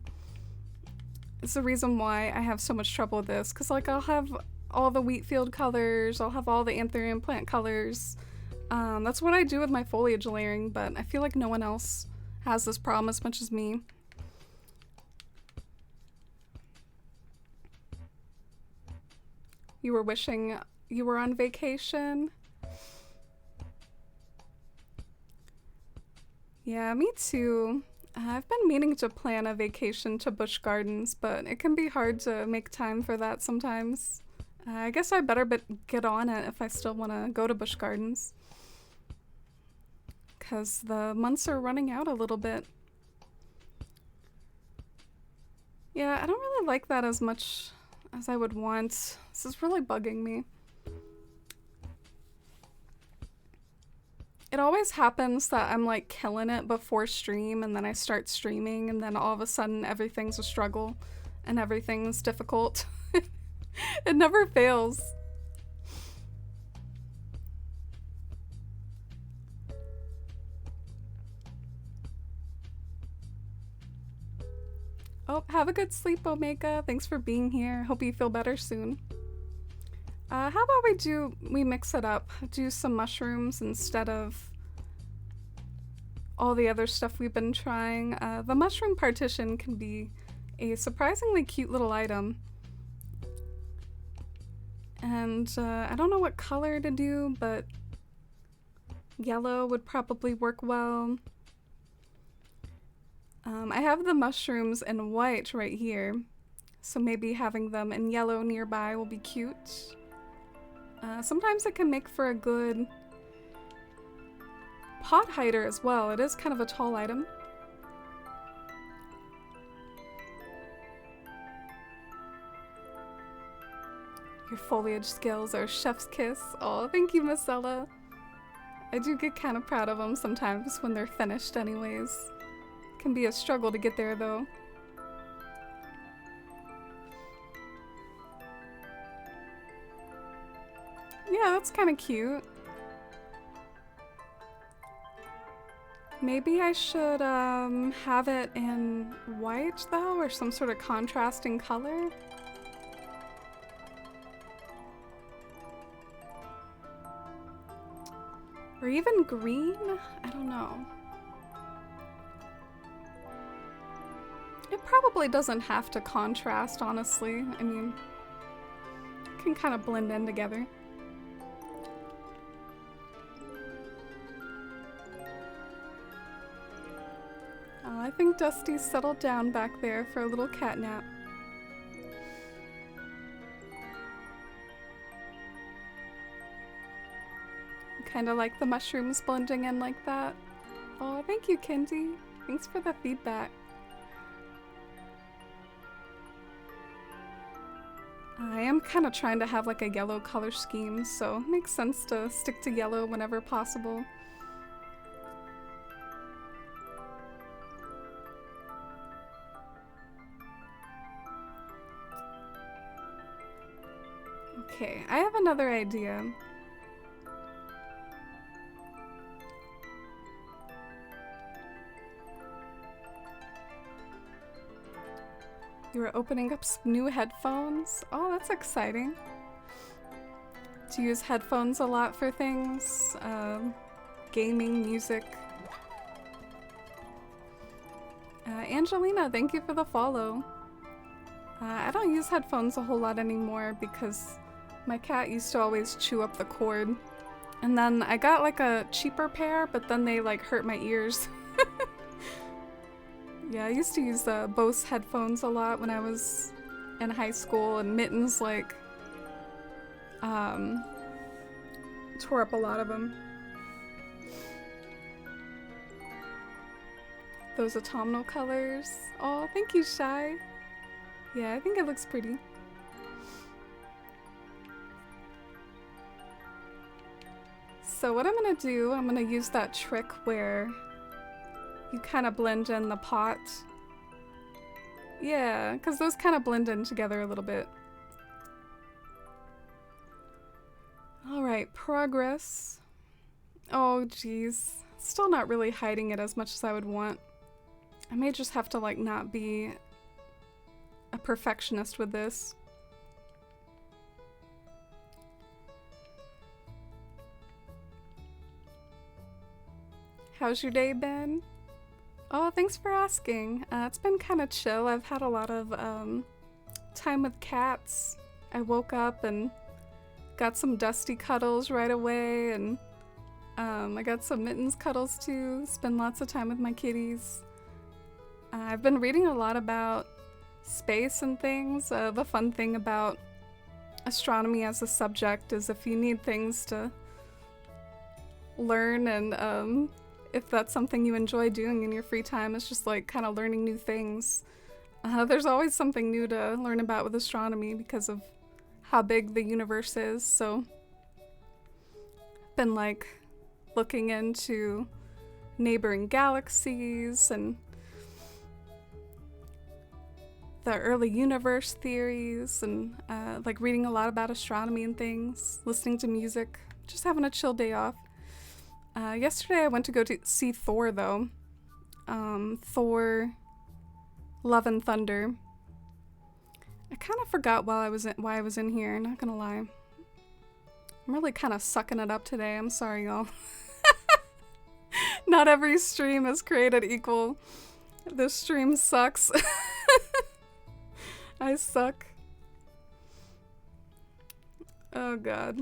It's the reason why I have so much trouble with this, because like I'll have all the wheat field colors, I'll have all the anthurium plant colors. That's what I do with my foliage layering, but I feel like no one else has this problem as much as me. You were wishing you were on vacation? Yeah, me too. I've been meaning to plan a vacation to Busch Gardens, but it can be hard to make time for that sometimes. I guess I better get on it if I still want to go to Busch Gardens. Because the months are running out a little bit. Yeah, I don't really like that as much as I would want. This is really bugging me. It always happens that I'm like killing it before stream and then I start streaming and then all of a sudden everything's a struggle and everything's difficult. It never fails. Oh, have a good sleep, Omega. Thanks for being here. Hope you feel better soon. How about we mix it up? Do some mushrooms instead of all the other stuff we've been trying. The mushroom partition can be a surprisingly cute little item. And I don't know what color to do, but yellow would probably work well. I have the mushrooms in white right here, so maybe having them in yellow nearby will be cute. Sometimes it can make for a good pot hider as well. It is kind of a tall item. Your foliage skills are chef's kiss. Oh, thank you, Miss Ella. I do get kind of proud of them sometimes when they're finished anyways. Can be a struggle to get there though. Yeah, that's kind of cute. Maybe I should have it in white though, or some sort of contrasting color. Or even green? I don't know. It probably doesn't have to contrast, honestly. I mean, it can kind of blend in together. I think Dusty's settled down back there for a little cat nap. Kind of like the mushrooms blending in like that. Oh, thank you, Kendi. Thanks for the feedback. I am kind of trying to have like a yellow color scheme, so it makes sense to stick to yellow whenever possible. Okay, I have another idea. You are opening up some new headphones? Oh, that's exciting. Do you use headphones a lot for things? Gaming, music? Angelina, thank you for the follow. I don't use headphones a whole lot anymore because my cat used to always chew up the cord. And then I got like a cheaper pair, but then they like hurt my ears. Yeah, I used to use Bose headphones a lot when I was in high school, and Mittens like tore up a lot of them. Those autumnal colors. Oh, thank you, Shy. Yeah, I think it looks pretty. So what I'm gonna do, I'm gonna use that trick where you kind of blend in the pot. Yeah, because those kind of blend in together a little bit. Alright, progress. Oh, geez. Still not really hiding it as much as I would want. I may just have to, like, not be a perfectionist with this. How's your day been? Oh, thanks for asking. It's been kind of chill. I've had a lot of time with cats. I woke up and got some Dusty cuddles right away, and I got some Mittens cuddles too. Spend lots of time with my kitties. I've been reading a lot about space and things. The fun thing about astronomy as a subject is if you need things to learn, and if that's something you enjoy doing in your free time, it's just like kind of learning new things. There's always something new to learn about with astronomy because of how big the universe is, so been like looking into neighboring galaxies and the early universe theories, and like reading a lot about astronomy and things, listening to music, just having a chill day off. Yesterday I went to go to see Thor though. Thor Love and Thunder. I kind of forgot why I was in here, not gonna lie. I'm really kind of sucking it up today. I'm sorry, y'all. Not every stream is created equal. This stream sucks. I suck. Oh god.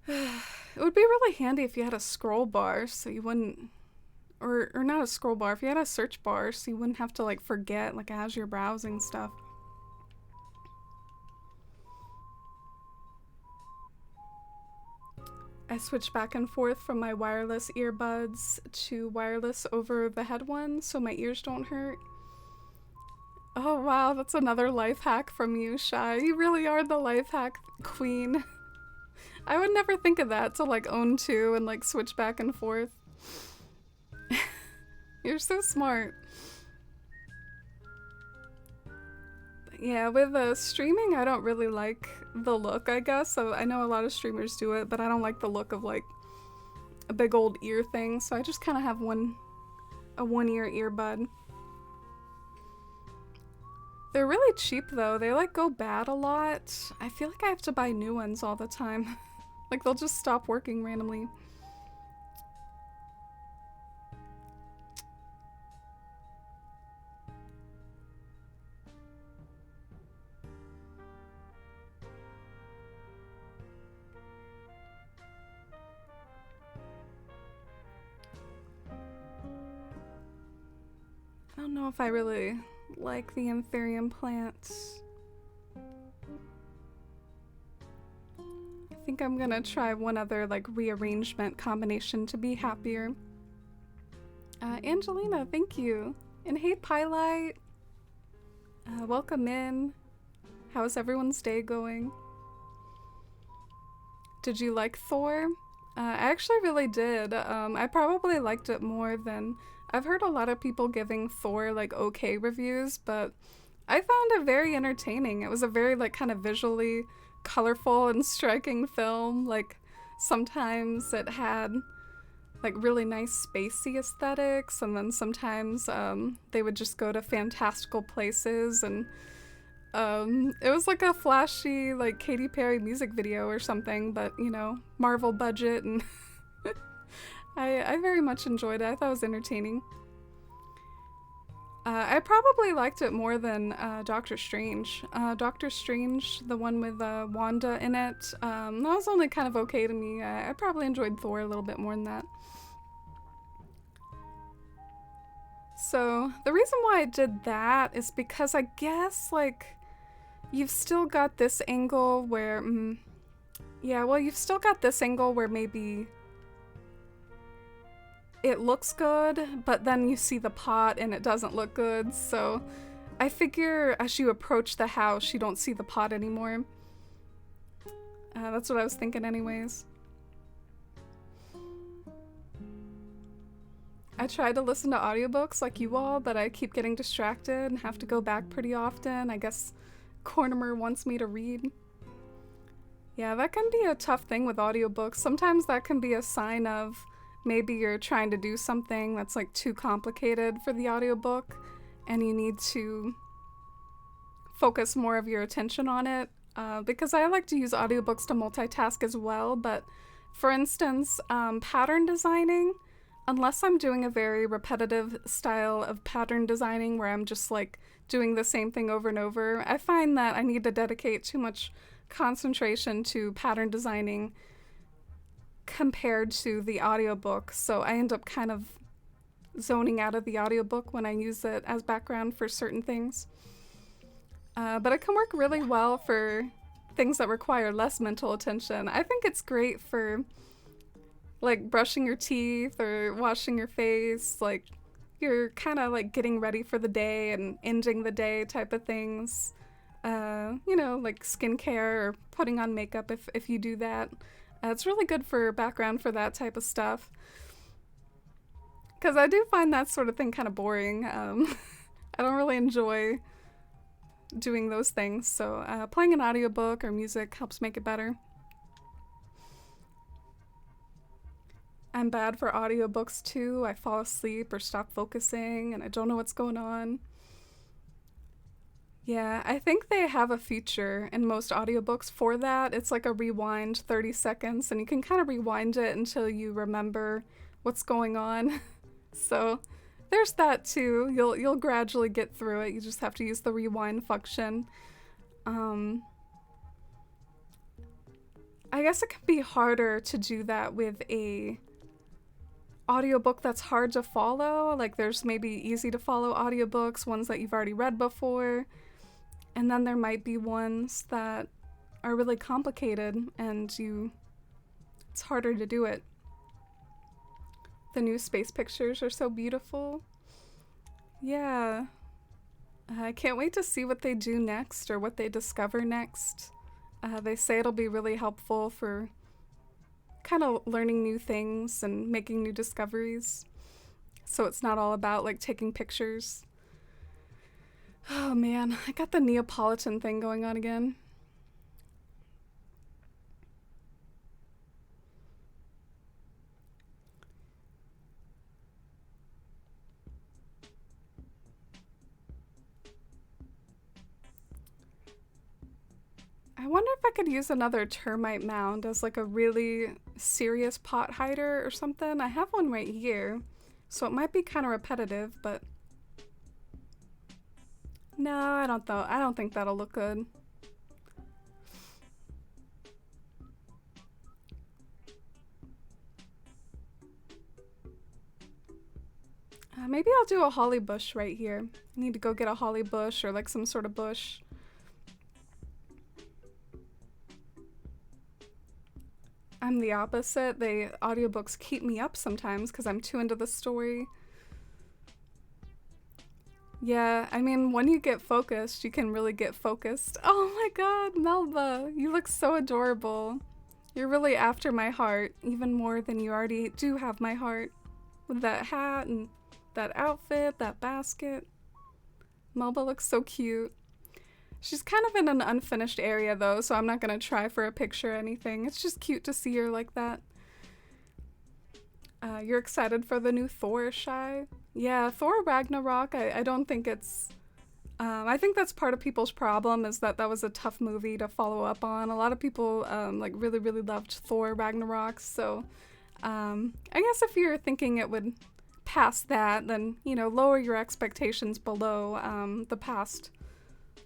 It would be really handy if you had a scroll bar so you wouldn't, or not a scroll bar, if you had a search bar so you wouldn't have to like forget like as you're browsing stuff. I switch back and forth from my wireless earbuds to wireless over the head ones so my ears don't hurt. Oh wow, that's another life hack from you, Shy. You really are the life hack queen. I would never think of that, to like own two and like switch back and forth. You're so smart. Yeah, with streaming, I don't really like the look, I guess. So I know a lot of streamers do it, but I don't like the look of like a big old ear thing. So I just kind of have a one-ear earbud. They're really cheap though. They like go bad a lot. I feel like I have to buy new ones all the time. Like they'll just stop working randomly. I don't know if I really like the Anthurium plants. I think I'm gonna try one other like rearrangement combination to be happier. Angelina, thank you. And hey Pylite, welcome in. How's everyone's day going? Did you like Thor? I actually really did. I probably liked it more than, I've heard a lot of people giving Thor like okay reviews, but I found it very entertaining. It was a very like kind of visually colorful and striking film. Like sometimes it had like really nice spacey aesthetics, and then sometimes they would just go to fantastical places, and it was like a flashy like Katy Perry music video or something, but you know, Marvel budget, and I very much enjoyed it. I thought it was entertaining. I probably liked it more than Doctor Strange. Doctor Strange, the one with Wanda in it, that was only kind of okay to me. I probably enjoyed Thor a little bit more than that. So the reason why I did that is because I guess like you've still got this angle where, you've still got this angle where maybe it looks good, but then you see the pot and it doesn't look good. So I figure as you approach the house, you don't see the pot anymore. That's what I was thinking anyways. I try to listen to audiobooks like you all, but I keep getting distracted and have to go back pretty often. I guess Cornimer wants me to read. Yeah, that can be a tough thing with audiobooks. Sometimes that can be a sign of maybe you're trying to do something that's like too complicated for the audiobook and you need to focus more of your attention on it. Because I like to use audiobooks to multitask as well, but for instance, pattern designing, unless I'm doing a very repetitive style of pattern designing where I'm just like doing the same thing over and over, I find that I need to dedicate too much concentration to pattern designing compared to the audiobook, so I end up kind of zoning out of the audiobook when I use it as background for certain things. But it can work really well for things that require less mental attention. I think it's great for like brushing your teeth or washing your face, like you're kind of like getting ready for the day and ending the day type of things. You know, like skincare or putting on makeup if you do that. It's really good for background for that type of stuff. Because I do find that sort of thing kind of boring. I don't really enjoy doing those things, so playing an audiobook or music helps make it better. I'm bad for audiobooks too. I fall asleep or stop focusing and I don't know what's going on. Yeah, I think they have a feature in most audiobooks for that. It's like a rewind 30 seconds and you can kind of rewind it until you remember what's going on. So there's that too. You'll gradually get through it. You just have to use the rewind function. I guess it can be harder to do that with a audiobook that's hard to follow. Like there's maybe easy to follow audiobooks, ones that you've already read before. And then there might be ones that are really complicated and it's harder to do it. The new space pictures are so beautiful. Yeah. I can't wait to see what they do next or what they discover next. They say it'll be really helpful for kind of learning new things and making new discoveries. So it's not all about like taking pictures. Oh man, I got the Neapolitan thing going on again. I wonder if I could use another termite mound as like a really serious pot hider or something. I have one right here, so it might be kind of repetitive, but no, I don't think that'll look good. Maybe I'll do a holly bush right here. I need to go get a holly bush or like some sort of bush. I'm the opposite. The audiobooks keep me up sometimes because I'm too into the story. Yeah, I mean, when you get focused, you can really get focused. Oh my god, Melba, you look so adorable. You're really after my heart, even more than you already do have my heart. With that hat and that outfit, that basket. Melba looks so cute. She's kind of in an unfinished area though, so I'm not gonna try for a picture or anything. It's just cute to see her like that. You're excited for the new Thor, Shy? Yeah, Thor Ragnarok, I don't think it's... I think that's part of people's problem, is that was a tough movie to follow up on. A lot of people like really, really loved Thor Ragnarok, so I guess if you're thinking it would pass that, then, you know, lower your expectations below the past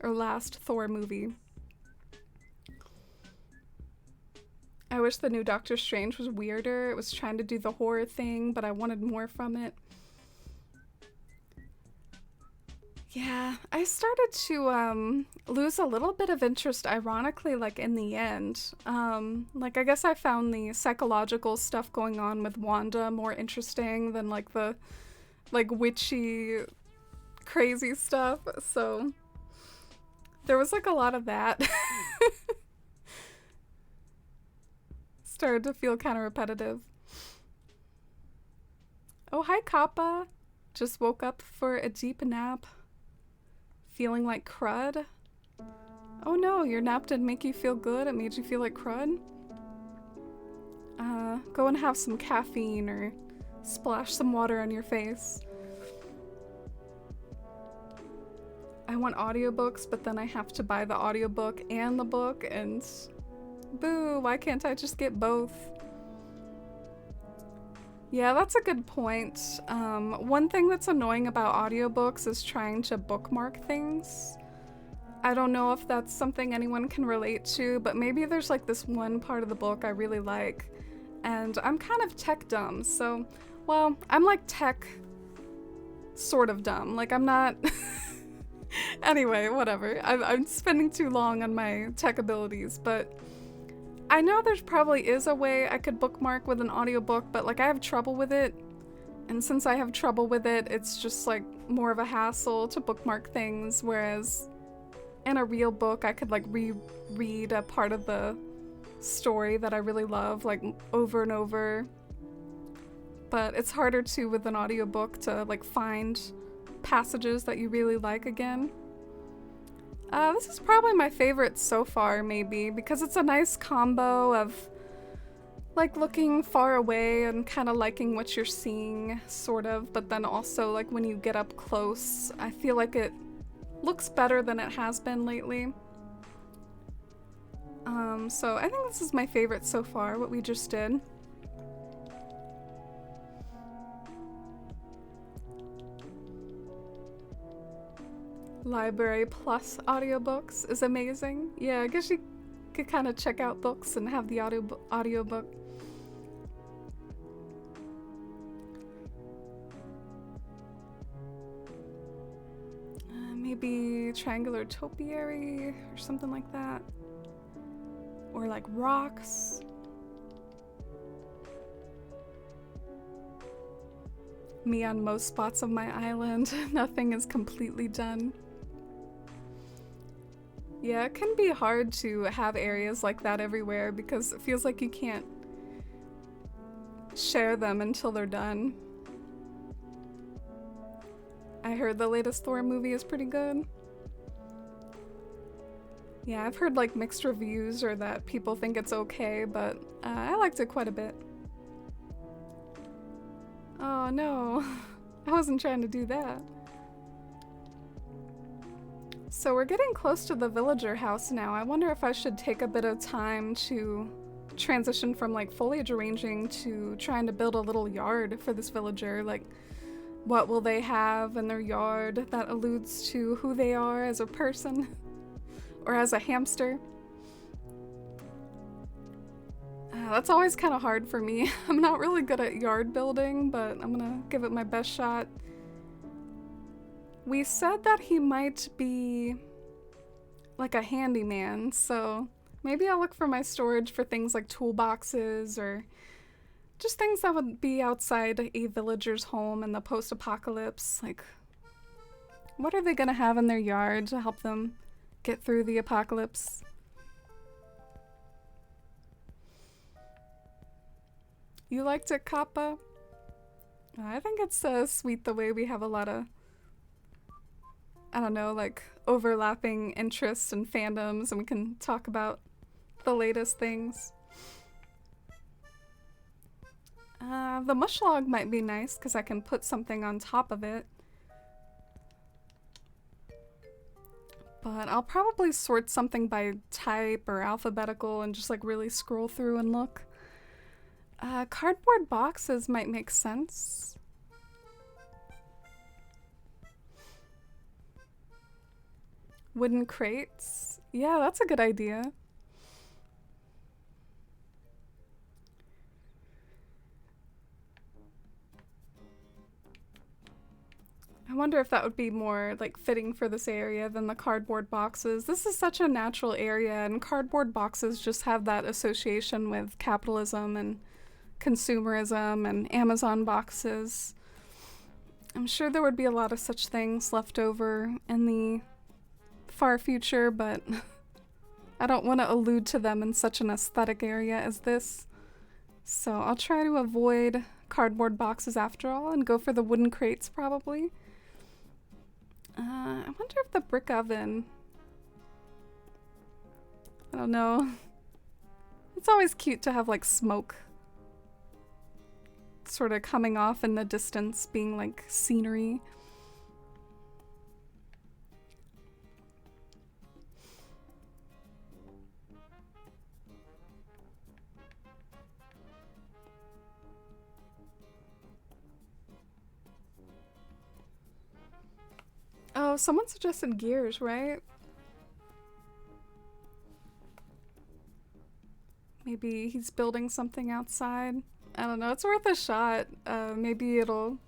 or last Thor movie. I wish the new Doctor Strange was weirder. It was trying to do the horror thing, but I wanted more from it. Yeah, I started to lose a little bit of interest, ironically, like in the end. Like I guess I found the psychological stuff going on with Wanda more interesting than like the like witchy crazy stuff. So there was like a lot of that. Started to feel kind of repetitive. Oh, hi Kappa. Just woke up for a deep nap. Feeling like crud? Oh no, your nap didn't make you feel good, it made you feel like crud? Go and have some caffeine or splash some water on your face. I want audiobooks, but then I have to buy the audiobook and the book, and boo, why can't I just get both? Yeah, that's a good point. One thing that's annoying about audiobooks is trying to bookmark things. I don't know if that's something anyone can relate to, but maybe there's like this one part of the book I really like, and I'm kind of tech dumb, so, well, I'm like tech sort of dumb. Like, I'm not... Anyway, whatever. I'm spending too long on my tech abilities, but I know there's probably is a way I could bookmark with an audiobook, but like I have trouble with it. And since I have trouble with it, it's just like more of a hassle to bookmark things, whereas in a real book I could like reread a part of the story that I really love, like over and over. But it's harder to with an audiobook to like find passages that you really like again. This is probably my favorite so far, maybe, because it's a nice combo of like looking far away and kind of liking what you're seeing, sort of, but then also like when you get up close, I feel like it looks better than it has been lately. So I think this is my favorite so far, what we just did. Library Plus audiobooks is amazing. Yeah, I guess you could kind of check out books and have the audiobook. Maybe Triangular Topiary or something like that. Or like Rocks. Me on most spots of my island. Nothing is completely done. Yeah, it can be hard to have areas like that everywhere because it feels like you can't share them until they're done. I heard the latest Thor movie is pretty good. Yeah, I've heard like mixed reviews or that people think it's okay, but I liked it quite a bit. Oh no, I wasn't trying to do that. So we're getting close to the villager house now. I wonder if I should take a bit of time to transition from like foliage arranging to trying to build a little yard for this villager. Like, what will they have in their yard that alludes to who they are as a person or as a hamster? That's always kind of hard for me. I'm not really good at yard building, but I'm gonna give it my best shot. We said that he might be like a handyman, so maybe I'll look for my storage for things like toolboxes or just things that would be outside a villager's home in the post-apocalypse. Like, what are they gonna have in their yard to help them get through the apocalypse? You liked it, Kappa? I think it's sweet the way we have a lot of, I don't know, like overlapping interests and fandoms, and we can talk about the latest things. The mush log might be nice because I can put something on top of it. But I'll probably sort something by type or alphabetical and just like really scroll through and look. Cardboard boxes might make sense. Wooden crates? Yeah, that's a good idea. I wonder if that would be more like fitting for this area than the cardboard boxes. This is such a natural area, and cardboard boxes just have that association with capitalism and consumerism and Amazon boxes. I'm sure there would be a lot of such things left over in the far future, but I don't want to allude to them in such an aesthetic area as this. So I'll try to avoid cardboard boxes after all and go for the wooden crates probably. I wonder if the brick oven, I don't know. It's always cute to have like smoke sort of coming off in the distance, being like scenery. Oh, someone suggested gears, right? Maybe he's building something outside. I don't know, it's worth a shot. Maybe it'll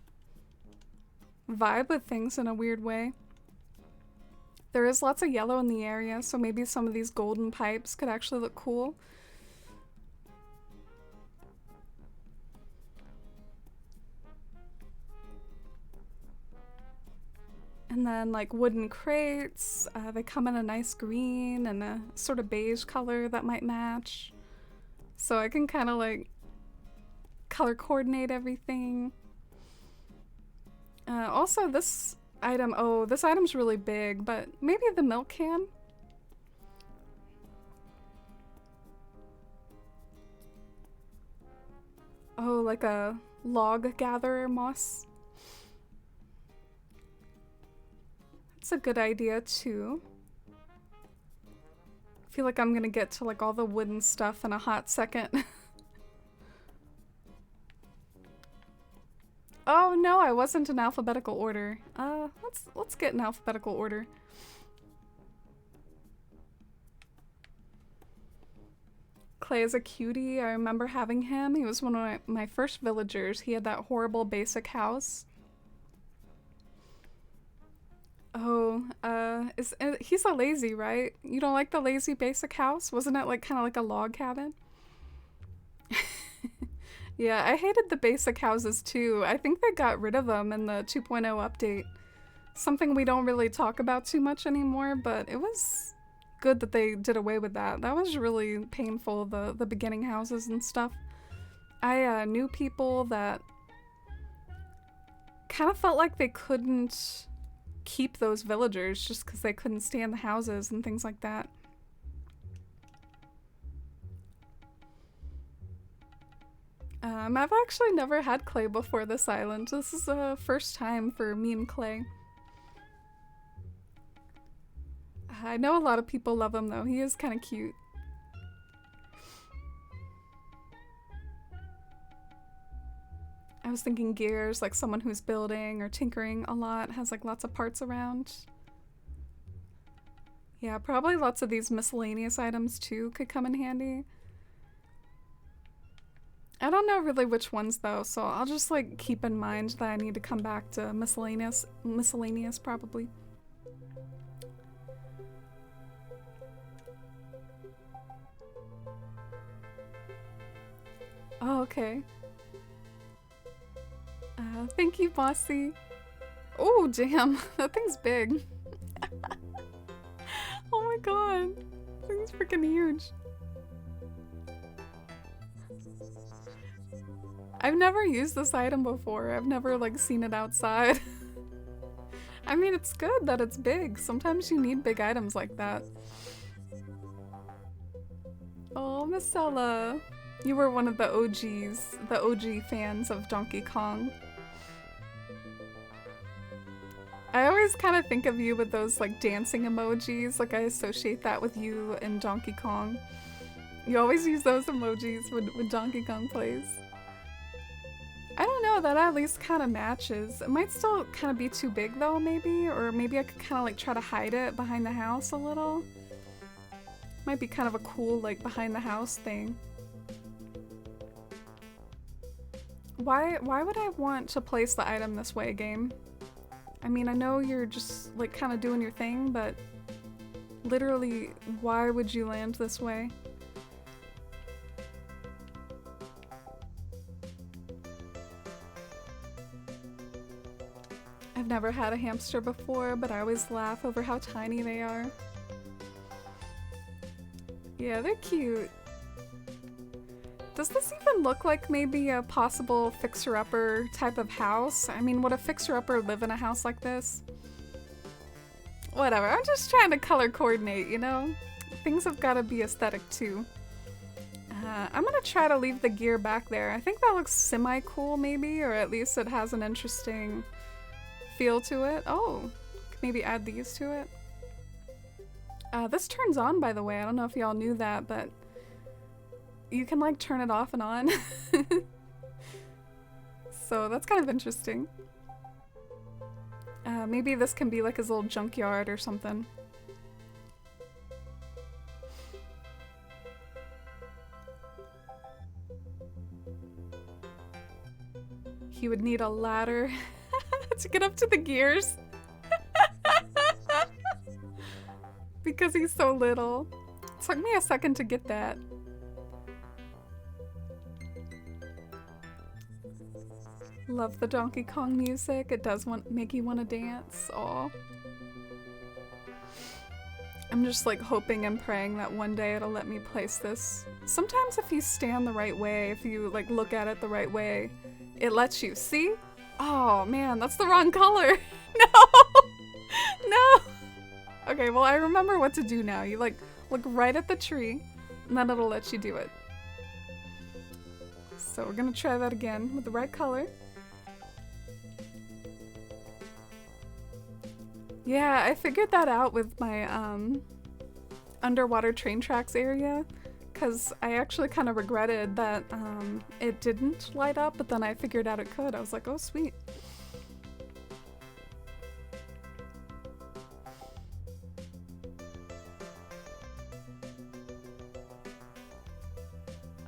vibe with things in a weird way. There is lots of yellow in the area, so maybe some of these golden pipes could actually look cool. And then like wooden crates, they come in a nice green and a sort of beige color that might match. So I can kind of like color coordinate everything. Also this item, oh, this item's really big, but maybe the milk can? Oh, like a log gatherer moss. That's a good idea too. I feel like I'm gonna get to like all the wooden stuff in a hot second. Oh no, I wasn't in alphabetical order. Let's get in alphabetical order. Clay is a cutie. I remember having him. He was one of my first villagers. He had that horrible basic house. Oh, he's a lazy, right? You don't like the lazy basic house? Wasn't it like kind of like a log cabin? Yeah, I hated the basic houses too. I think they got rid of them in the 2.0 update. Something we don't really talk about too much anymore, but it was good that they did away with that. That was really painful, the beginning houses and stuff. I knew people that kind of felt like they couldn't keep those villagers just because they couldn't stand the houses and things like that. I've actually never had Clay before this island. This is the first time for me and Clay. I know a lot of people love him though. He is kind of cute. I was thinking gears, like someone who's building or tinkering a lot, has like lots of parts around. Yeah, probably lots of these miscellaneous items too could come in handy. I don't know really which ones though, so I'll just like keep in mind that I need to come back to miscellaneous probably. Oh, okay. Thank you, Bossy. Oh, damn. That thing's big. Oh my god. That thing's freaking huge. I've never used this item before. I've never like seen it outside. I mean, it's good that it's big. Sometimes you need big items like that. Oh, Miss Ella. You were one of the OGs, the OG fans of Donkey Kong. I always kind of think of you with those like dancing emojis, like I associate that with you and Donkey Kong. You always use those emojis when Donkey Kong plays. I don't know, that at least kind of matches. It might still kind of be too big though, maybe, or maybe I could kind of like try to hide it behind the house a little. Might be kind of a cool like behind the house thing. Why would I want to place the item this way, game? I mean, I know you're just like kind of doing your thing, but literally, why would you land this way? I've never had a hamster before, but I always laugh over how tiny they are. Yeah, they're cute. Does this even look like maybe a possible fixer-upper type of house? I mean, would a fixer-upper live in a house like this? Whatever, I'm just trying to color coordinate, you know? Things have got to be aesthetic too. I'm gonna try to leave the gear back there. I think that looks semi-cool maybe, or at least it has an interesting feel to it. Oh, maybe add these to it. This turns on, by the way. I don't know if y'all knew that, but you can like turn it off and on. So that's kind of interesting. Maybe this can be like his little junkyard or something. He would need a ladder to get up to the gears. Because he's so little. It took me a second to get that. Love the Donkey Kong music. It does make you want to dance. Aw. I'm just like hoping and praying that one day it'll let me place this. Sometimes if you stand the right way, if you like look at it the right way, it lets you. See? Oh man, that's the wrong color. No! No! Okay, well I remember what to do now. You like look right at the tree and then it'll let you do it. So we're gonna try that again with the right color. Yeah, I figured that out with my underwater train tracks area, because I actually kind of regretted that it didn't light up, but then I figured out it could. I was like, oh sweet.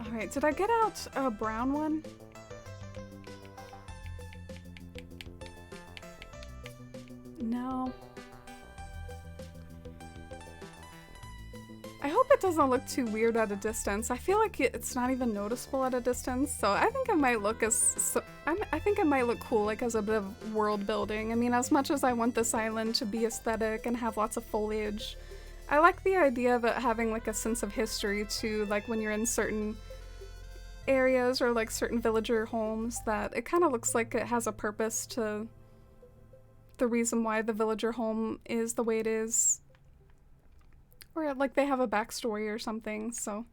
Alright, did I get out a brown one? No. I hope it doesn't look too weird at a distance. I feel like it's not even noticeable at a distance, so I think it might look I think it might look cool, like as a bit of world building. I mean, as much as I want this island to be aesthetic and have lots of foliage, I like the idea of it having like a sense of history too, like when you're in certain areas or like certain villager homes, that it kind of looks like it has a purpose to the reason why the villager home is the way it is. Or like they have a backstory or something, so.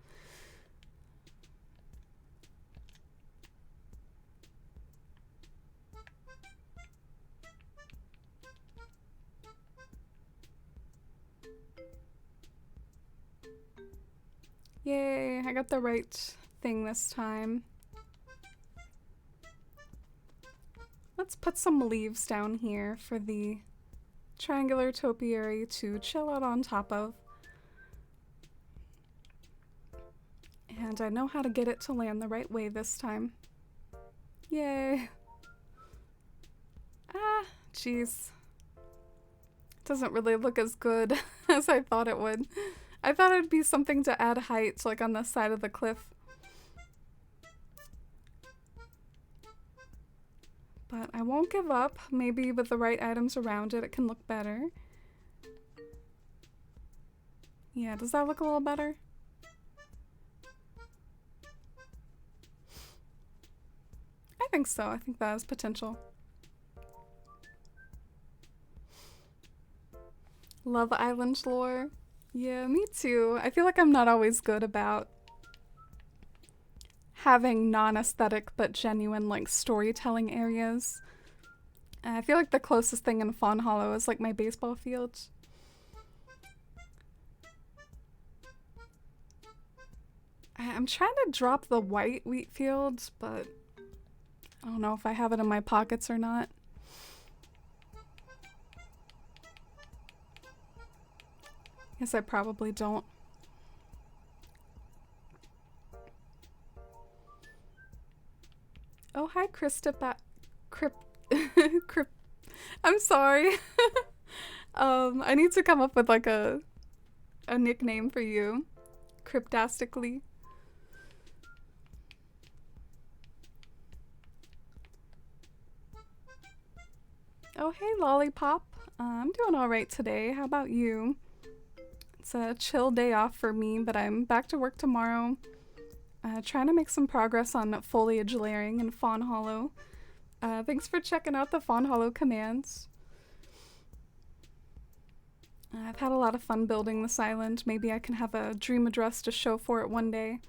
Yay, I got the right thing this time. Let's put some leaves down here for the triangular topiary to chill out on top of. And I know how to get it to land the right way this time. Yay. Ah, jeez. Doesn't really look as good as I thought it would. I thought it'd be something to add height, like on the side of the cliff. But I won't give up. Maybe with the right items around it, it can look better. Yeah, does that look a little better? I think so. I think that has potential. Love Island lore. Yeah, me too. I feel like I'm not always good about having non-aesthetic but genuine like storytelling areas. I feel like the closest thing in Fawnhollow is like my baseball field. I'm trying to drop the white wheat fields, but I don't know if I have it in my pockets or not. Guess I probably don't. Oh, hi, Krista. I'm sorry. I need to come up with like a nickname for you. Cryptastically. Oh, hey, Lollipop. I'm doing all right today. How about you? It's a chill day off for me, but I'm back to work tomorrow. Trying to make some progress on foliage layering in Fawnhollow. Thanks for checking out the Fawnhollow commands. I've had a lot of fun building this island. Maybe I can have a dream address to show for it one day.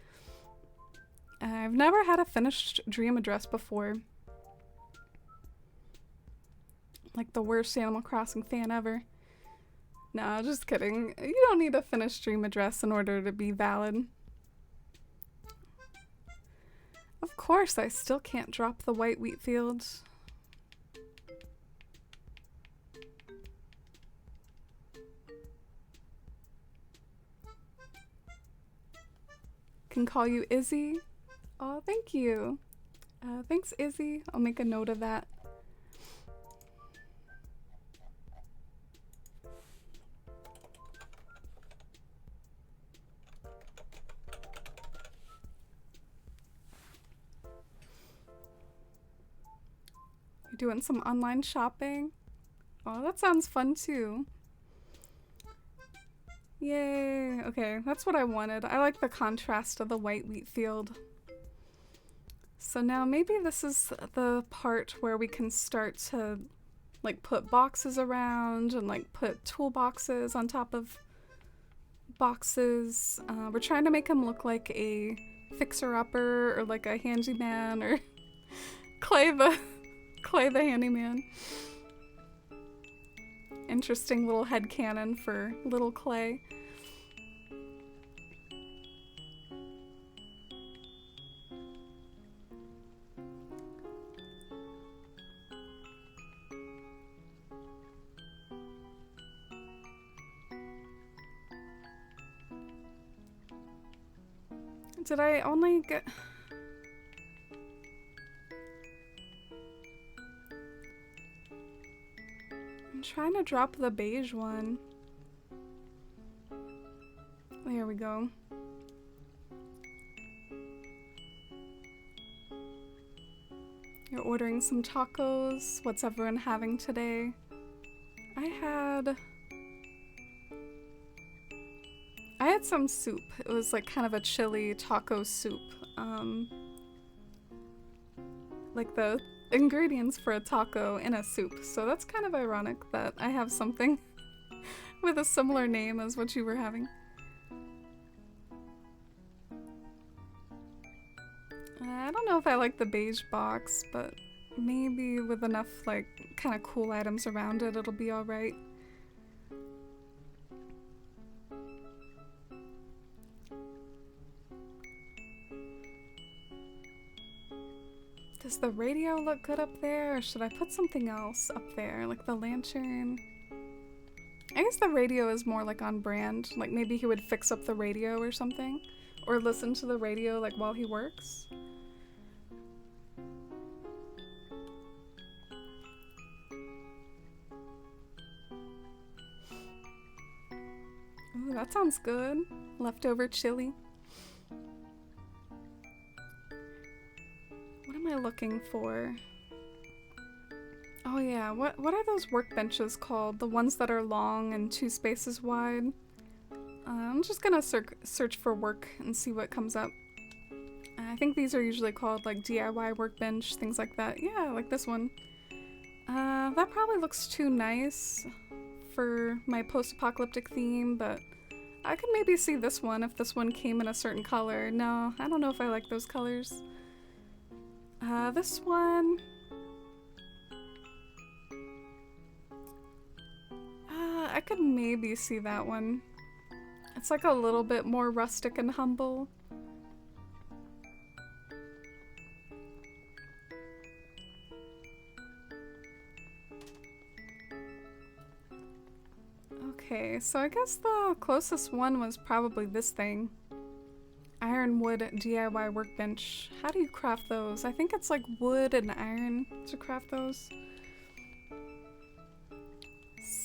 I've never had a finished dream address before. Like the worst Animal Crossing fan ever. No, just kidding. You don't need a finished dream address in order to be valid. Of course, I still can't drop the white wheat fields. Can call you Izzy. Oh, thank you. Thanks, Izzy. I'll make a note of that. Doing some online shopping. Oh, that sounds fun too. Yay! Okay, that's what I wanted. I like the contrast of the white wheat field. So now maybe this is the part where we can start to like put boxes around and like put toolboxes on top of boxes. We're trying to make him look like a fixer-upper or like a handyman or Clay the handyman. Interesting little headcanon for little Clay. Did I only get... I'm trying to drop the beige one. There we go. You're ordering some tacos. What's everyone having today? I had some soup. It was like kind of a chili taco soup. Like the ingredients for a taco in a soup. So that's kind of ironic that I have something with a similar name as what you were having. I don't know if I like the beige box, but maybe with enough like kind of cool items around it, it'll be alright. Does the radio look good up there, or should I put something else up there, like the lantern? I guess the radio is more like on brand, like maybe he would fix up the radio or something, or listen to the radio like while he works. Ooh, that sounds good. Leftover chili. What am I looking for? Oh yeah, what are those workbenches called? The ones that are long and 2 spaces wide? I'm just gonna search for work and see what comes up. I think these are usually called like DIY workbench, things like that. Yeah, like this one. That probably looks too nice for my post-apocalyptic theme, but I could maybe see this one if this one came in a certain color. No, I don't know if I like those colors. This one... I could maybe see that one. It's like a little bit more rustic and humble. Okay, so I guess the closest one was probably this thing. Ironwood DIY workbench. How do you craft those? I think it's like wood and iron to craft those.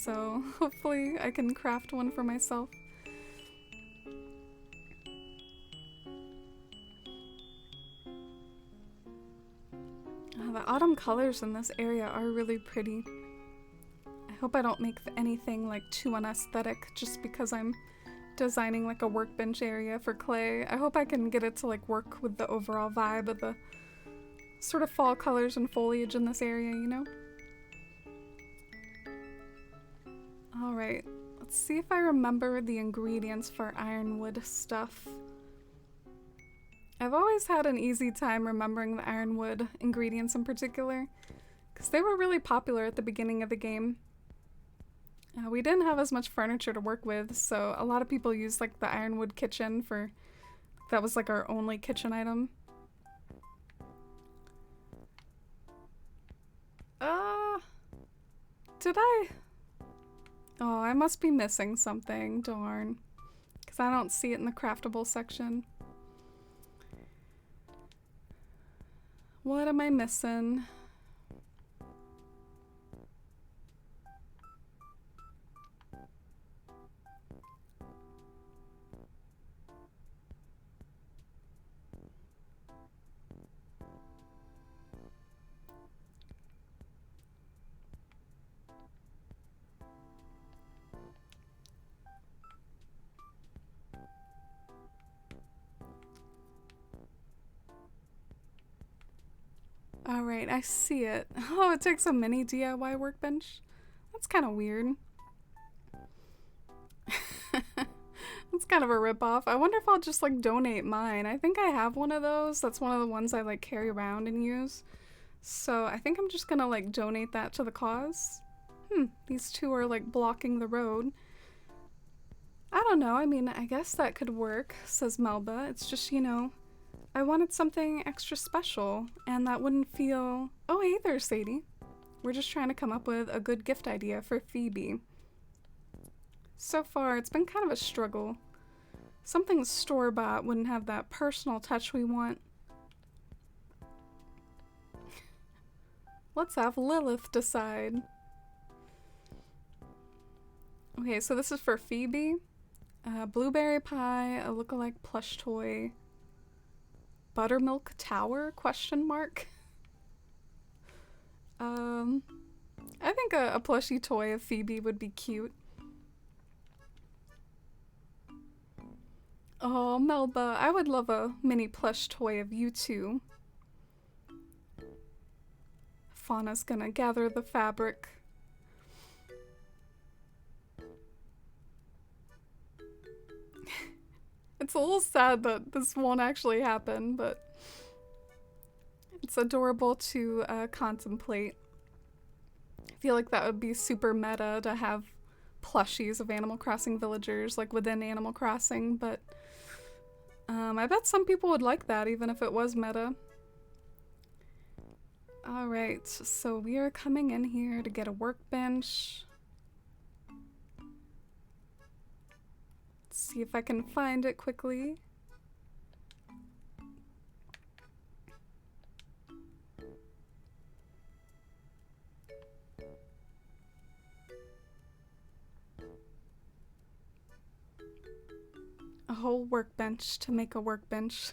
So hopefully I can craft one for myself. The autumn colors in this area are really pretty. I hope I don't make anything like too unaesthetic just because I'm designing like a workbench area for Clay. I hope I can get it to like work with the overall vibe of the sort of fall colors and foliage in this area, you know? Alright, let's see if I remember the ingredients for ironwood stuff. I've always had an easy time remembering the ironwood ingredients in particular, because they were really popular at the beginning of the game. We didn't have as much furniture to work with, so a lot of people used like the ironwood kitchen for... that was like our only kitchen item. Did I? Oh, I must be missing something, darn. Because I don't see it in the craftable section. What am I missing? Alright, I see it. Oh, it takes a mini DIY workbench? That's kind of weird. That's kind of a ripoff. I wonder if I'll just like donate mine. I think I have one of those. That's one of the ones I like carry around and use. So I think I'm just gonna like donate that to the cause. These two are like blocking the road. I don't know, I mean, I guess that could work, says Melba. It's just, you know, I wanted something extra special, and that wouldn't feel... Oh, hey there, Sadie. We're just trying to come up with a good gift idea for Phoebe. So far, it's been kind of a struggle. Something store-bought wouldn't have that personal touch we want. Let's have Lilith decide. Okay, so this is for Phoebe. Blueberry pie, a lookalike plush toy. Buttermilk tower, question mark. I think a plushie toy of Phoebe would be cute. Oh, Melba, I would love a mini plush toy of you two. Fauna's gonna gather the fabric. It's a little sad that this won't actually happen, but it's adorable to contemplate. I feel like that would be super meta to have plushies of Animal Crossing villagers like within Animal Crossing, but I bet some people would like that even if it was meta. Alright, so we are coming in here to get a workbench. Let's see if I can find it quickly. A whole workbench to make a workbench.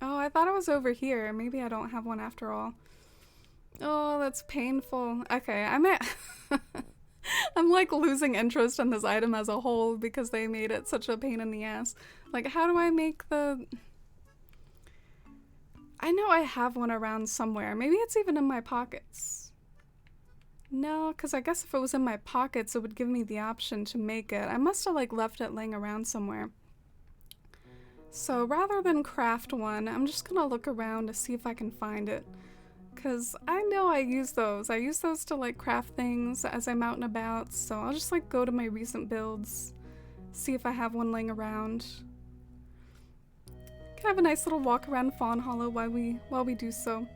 Oh, I thought it was over here. Maybe I don't have one after all. Oh, that's painful. Okay, I'm like losing interest in this item as a whole because they made it such a pain in the ass. Like, how do I make the... I know I have one around somewhere. Maybe it's even in my pockets. No, because I guess if it was in my pockets, it would give me the option to make it. I must have like left it laying around somewhere. So rather than craft one, I'm just gonna look around to see if I can find it. Because I know I use those. I use those to like craft things as I'm out and about, so I'll just like go to my recent builds, see if I have one laying around. Can have a nice little walk around Fawnhollow while we do so.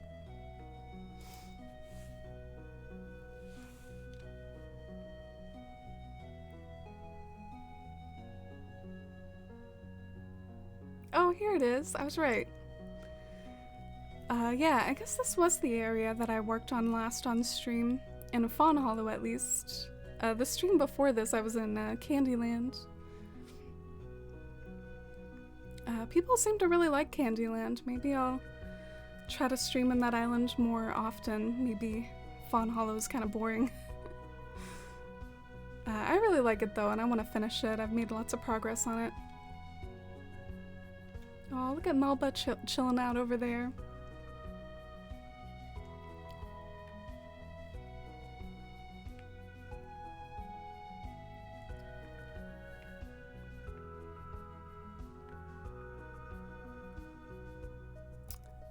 Oh, here it is. I was right. Yeah, I guess this was the area that I worked on last on stream. In Fawnhollow, at least. The stream before this, I was in Candyland. People seem to really like Candyland. Maybe I'll try to stream in that island more often. Maybe Fawnhollow's kind of boring. I really like it though, and I want to finish it. I've made lots of progress on it. Oh, look at Melba chilling out over there.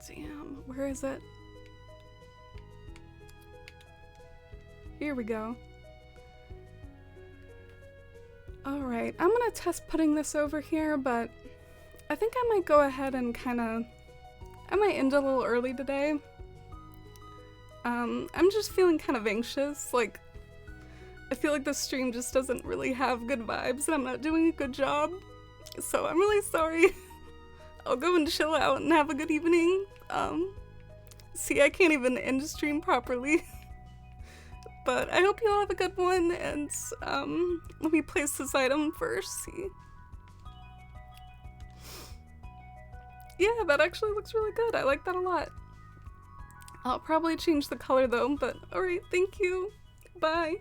Damn, where is it? Here we go. Alright, I'm gonna test putting this over here, but I think I might go ahead and I might end a little early today. I'm just feeling kind of anxious, like, I feel like the stream just doesn't really have good vibes and I'm not doing a good job, so I'm really sorry. I'll go and chill out and have a good evening. See, I can't even end the stream properly. But I hope you all have a good one, and, let me place this item first, see. Yeah, that actually looks really good. I like that a lot. I'll probably change the color though, but alright, thank you. Bye.